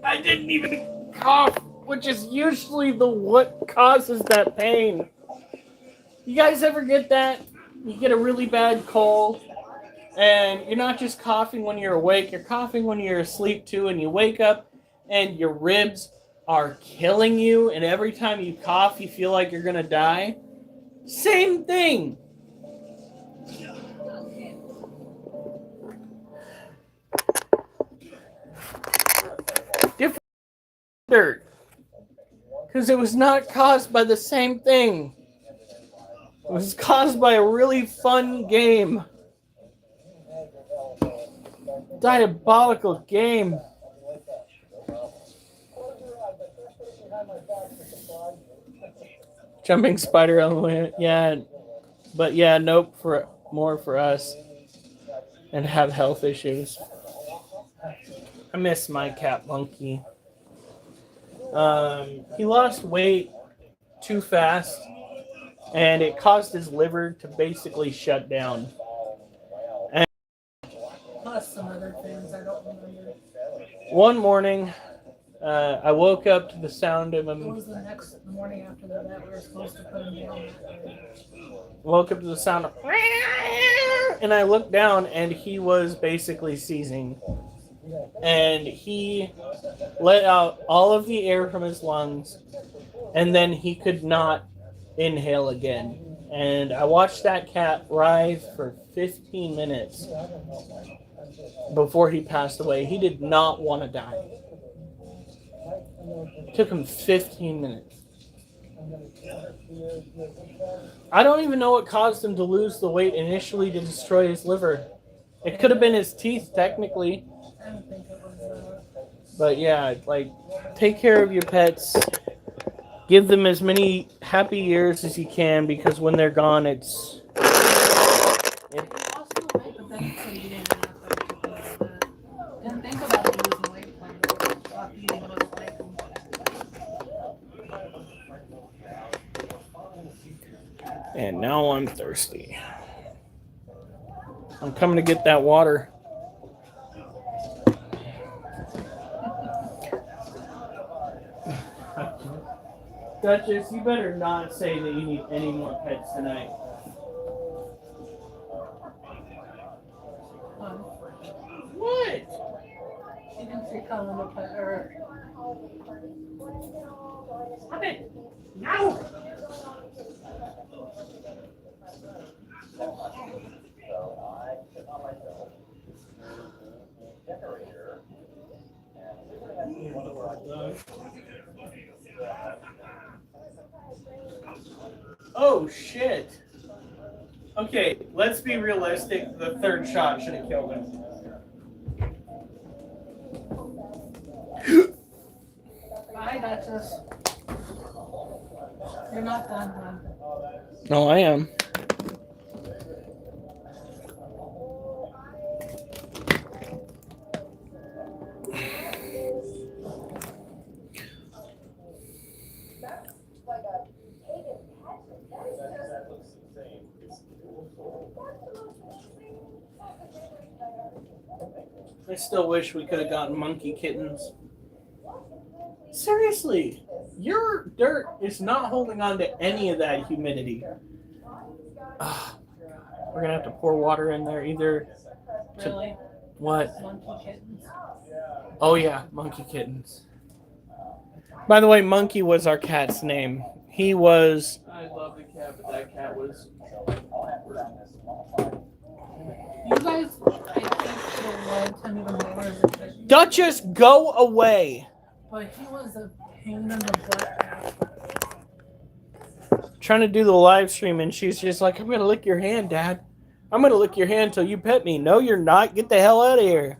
I didn't even cough, which is usually what causes that pain. You guys ever get that? You get a really bad cold, and you're not just coughing when you're awake, you're coughing when you're asleep too, and you wake up and your ribs are killing you, and every time you cough, you feel like you're gonna die. Same thing. Different dirt. Because it was not caused by the same thing. It was caused by a really fun game. Diabolical game. Jumping spider element, yeah. But yeah, nope, for more for us. And have health issues. I miss my cat Monkey. He lost weight too fast, and it caused his liver to basically shut down. And Plus some other things I don't remember. one morning, I woke up to the sound of It him. was the next morning after that we were supposed to put him down that day. Woke up to the sound of, and I looked down, and he was basically seizing. And he let out all of the air from his lungs, and then he could not inhale again. And I watched that cat writhe for 15 minutes before he passed away. He did not want to die. It took him 15 minutes. I don't even know what caused him to lose the weight initially to destroy his liver. It could have been his teeth, technically. I don't think it was But yeah, like, take care of your pets. Give them as many happy years as you can, because when they're gone, it's... lost the weight, but then he said he didn't have to. Didn't think about the losing weight plan. Stop eating was like. And now I'm thirsty. I'm coming to get that water. Duchess, you better not say that you need any more pets tonight. What? She didn't say come to pet her. Stop it! No! Oh shit. Okay, let's be realistic. The third shot should have killed him. Bye, Duchess. You're not done, hon. No, I am. I still wish we could have gotten monkey kittens. Seriously, your dirt is not holding on to any of that humidity. Ugh, we're gonna have to pour water in there either. Really? What? Monkey kittens. Oh yeah, monkey kittens. By the way, Monkey was our cat's name. He was... I love the cat, but that cat was... You guys, I think, loved him even more as a kid. Duchess, go away! But he was a pain in the butt. Trying to do the live stream, and she's just like, I'm gonna lick your hand, Dad. I'm gonna lick your hand till you pet me. No, you're not. Get the hell out of here.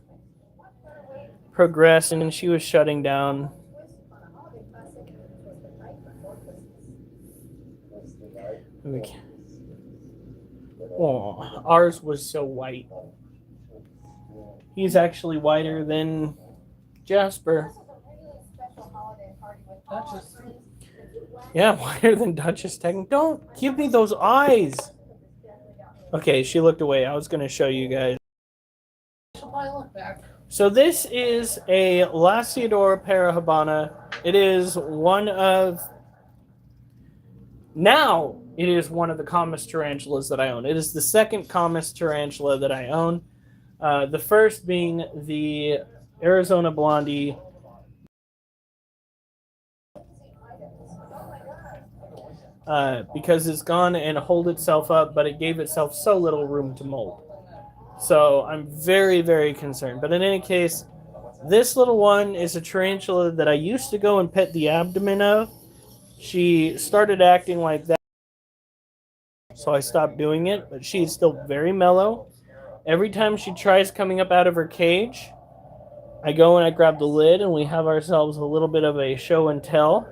Progressing, and she was shutting down. Okay. Oh, ours was so white. He's actually whiter than Jasper. Duchess. Yeah, whiter than Duchess. Don't give me those eyes. Okay, she looked away. I was going to show you guys. She'll probably look back. So this is a Lasiodora parahabana. It is one of... Now, it is one of the calmest tarantulas that I own. It is the second calmest tarantula that I own. The first being the Arizona Blondie. Because it's gone and hold itself up, but it gave itself so little room to molt. So I'm very, very concerned. But in any case, this little one is a tarantula that I used to go and pet the abdomen of. She started acting like that, so I stopped doing it, but she's still very mellow. Every time she tries coming up out of her cage, I go and I grab the lid, and we have ourselves a little bit of a show and tell.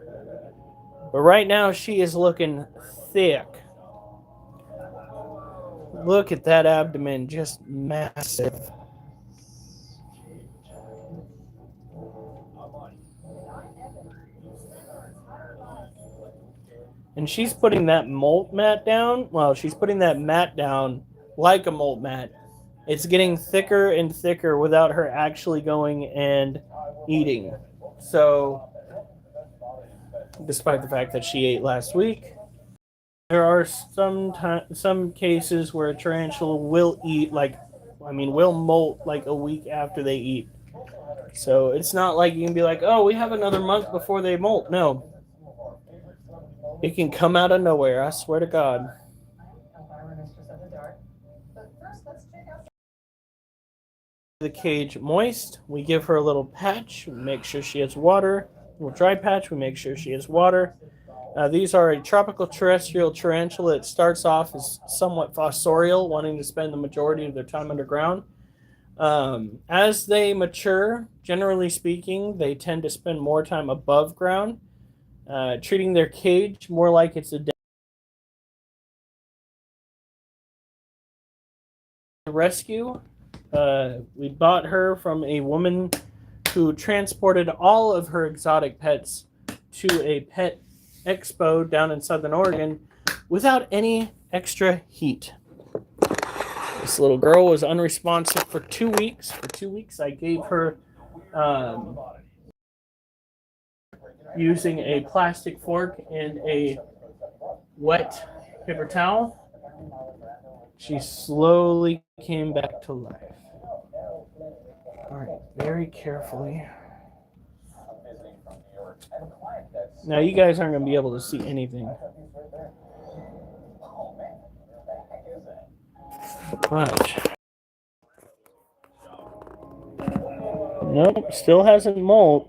But right now, she is looking thick. Look at that abdomen, just massive. And she's putting that molt mat down. Well, she's putting that mat down like a molt mat. It's getting thicker and thicker without her actually going and eating. So, despite the fact that she ate last week, there are some cases where a tarantula will eat will molt like a week after they eat. So it's not like you can be like, oh, we have another month before they molt. No, it can come out of nowhere. I swear to God. The cage moist. We give her a little patch. We make sure she has water. A little dry patch. We make sure she has water. These are a tropical terrestrial tarantula. It starts off as somewhat fossorial, wanting to spend the majority of their time underground. As they mature, generally speaking, they tend to spend more time above ground, treating their cage more like it's a rescue. We bought her from a woman who transported all of her exotic pets to a pet expo down in Southern Oregon without any extra heat. This little girl was unresponsive for 2 weeks. For 2 weeks, I gave her using a plastic fork and a wet paper towel. She slowly came back to life. All right, very carefully. Now you guys aren't going to be able to see anything. But nope, still hasn't molt.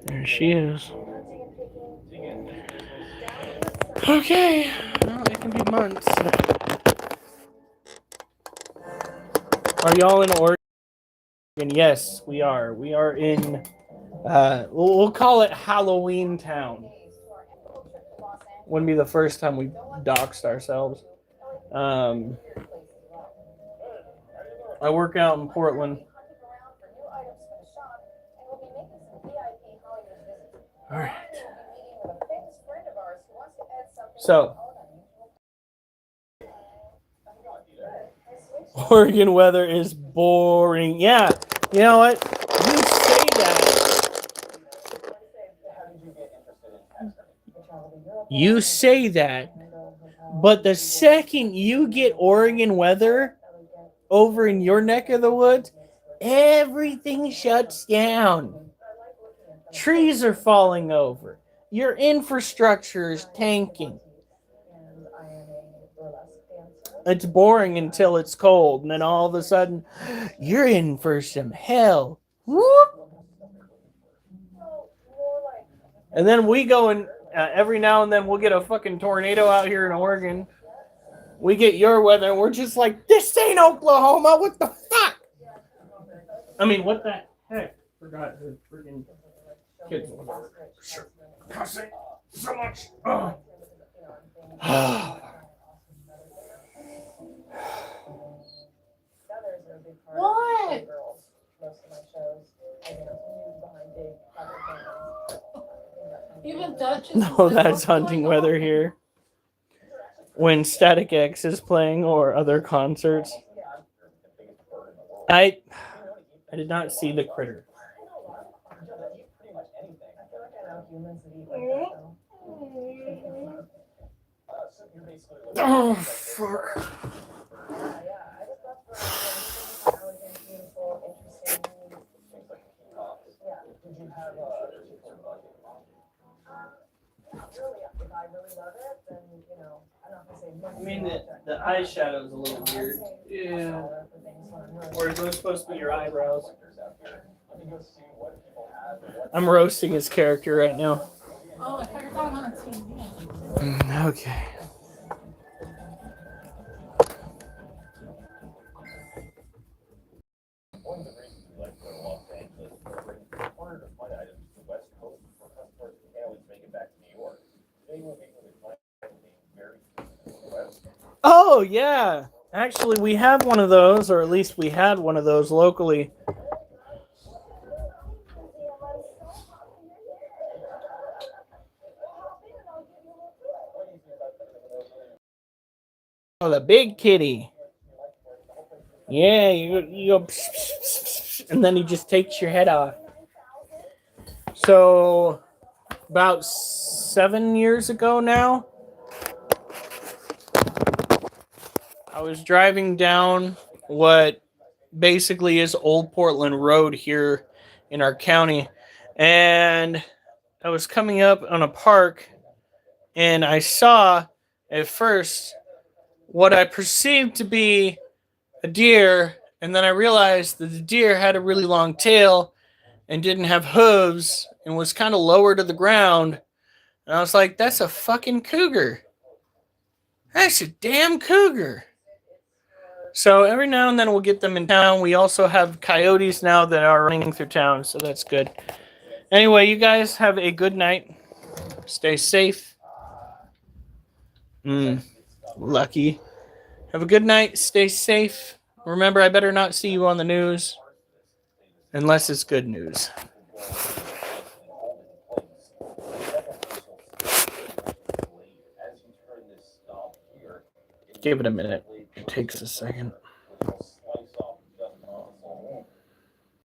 There she is. Okay, well, it can be months. Are y'all in Oregon? Yes, we are. We are in, we'll call it Halloween Town. Wouldn't be the first time we doxed ourselves. I work out in Portland. All right. So, Oregon weather is boring. Yeah, you know what? You say that. You say that. But the second you get Oregon weather over in your neck of the woods, everything shuts down. Trees are falling over. Your infrastructure is tanking. It's boring until it's cold, and then all of a sudden, you're in for some hell. Whoop! And then we go and every now and then we'll get a fucking tornado out here in Oregon. We get your weather, and we're just like, this ain't Oklahoma. What the fuck? I mean, what the heck? Forgot the freaking kids. Sure. Cussing so much. What? Even Dutch is No, that's hunting weather here. When Static X is playing or other concerts. I did not see the critter. Oh, fuck. I mean, the eyeshadow is a little weird. Yeah. Or is those supposed to be your eyebrows? I'm roasting his character right now. Oh, I thought you were talking on TV. Okay. One of the reasons we like to go to Los Angeles is it's harder to find items to the West Coast for customers who can't always make it back to New York. They will be very Oh, yeah. Actually, we have one of those, or at least we had one of those locally. Oh, the big kitty. Yeah, you go, pss, pss, pss, pss, and then he just takes your head off. So, about 7 years ago now, I was driving down what basically is Old Portland Road here in our county, and I was coming up on a park, and I saw at first what I perceived to be a deer, and then I realized that the deer had a really long tail and didn't have hooves and was kind of lower to the ground. And I was like, that's a fucking cougar. That's a damn cougar. So every now and then we'll get them in town. We also have coyotes now that are running through town, so that's good. Anyway, you guys have a good night. Stay safe. Lucky. Have a good night. Stay safe. Remember, I better not see you on the news unless it's good news. Give it a minute. It takes a second.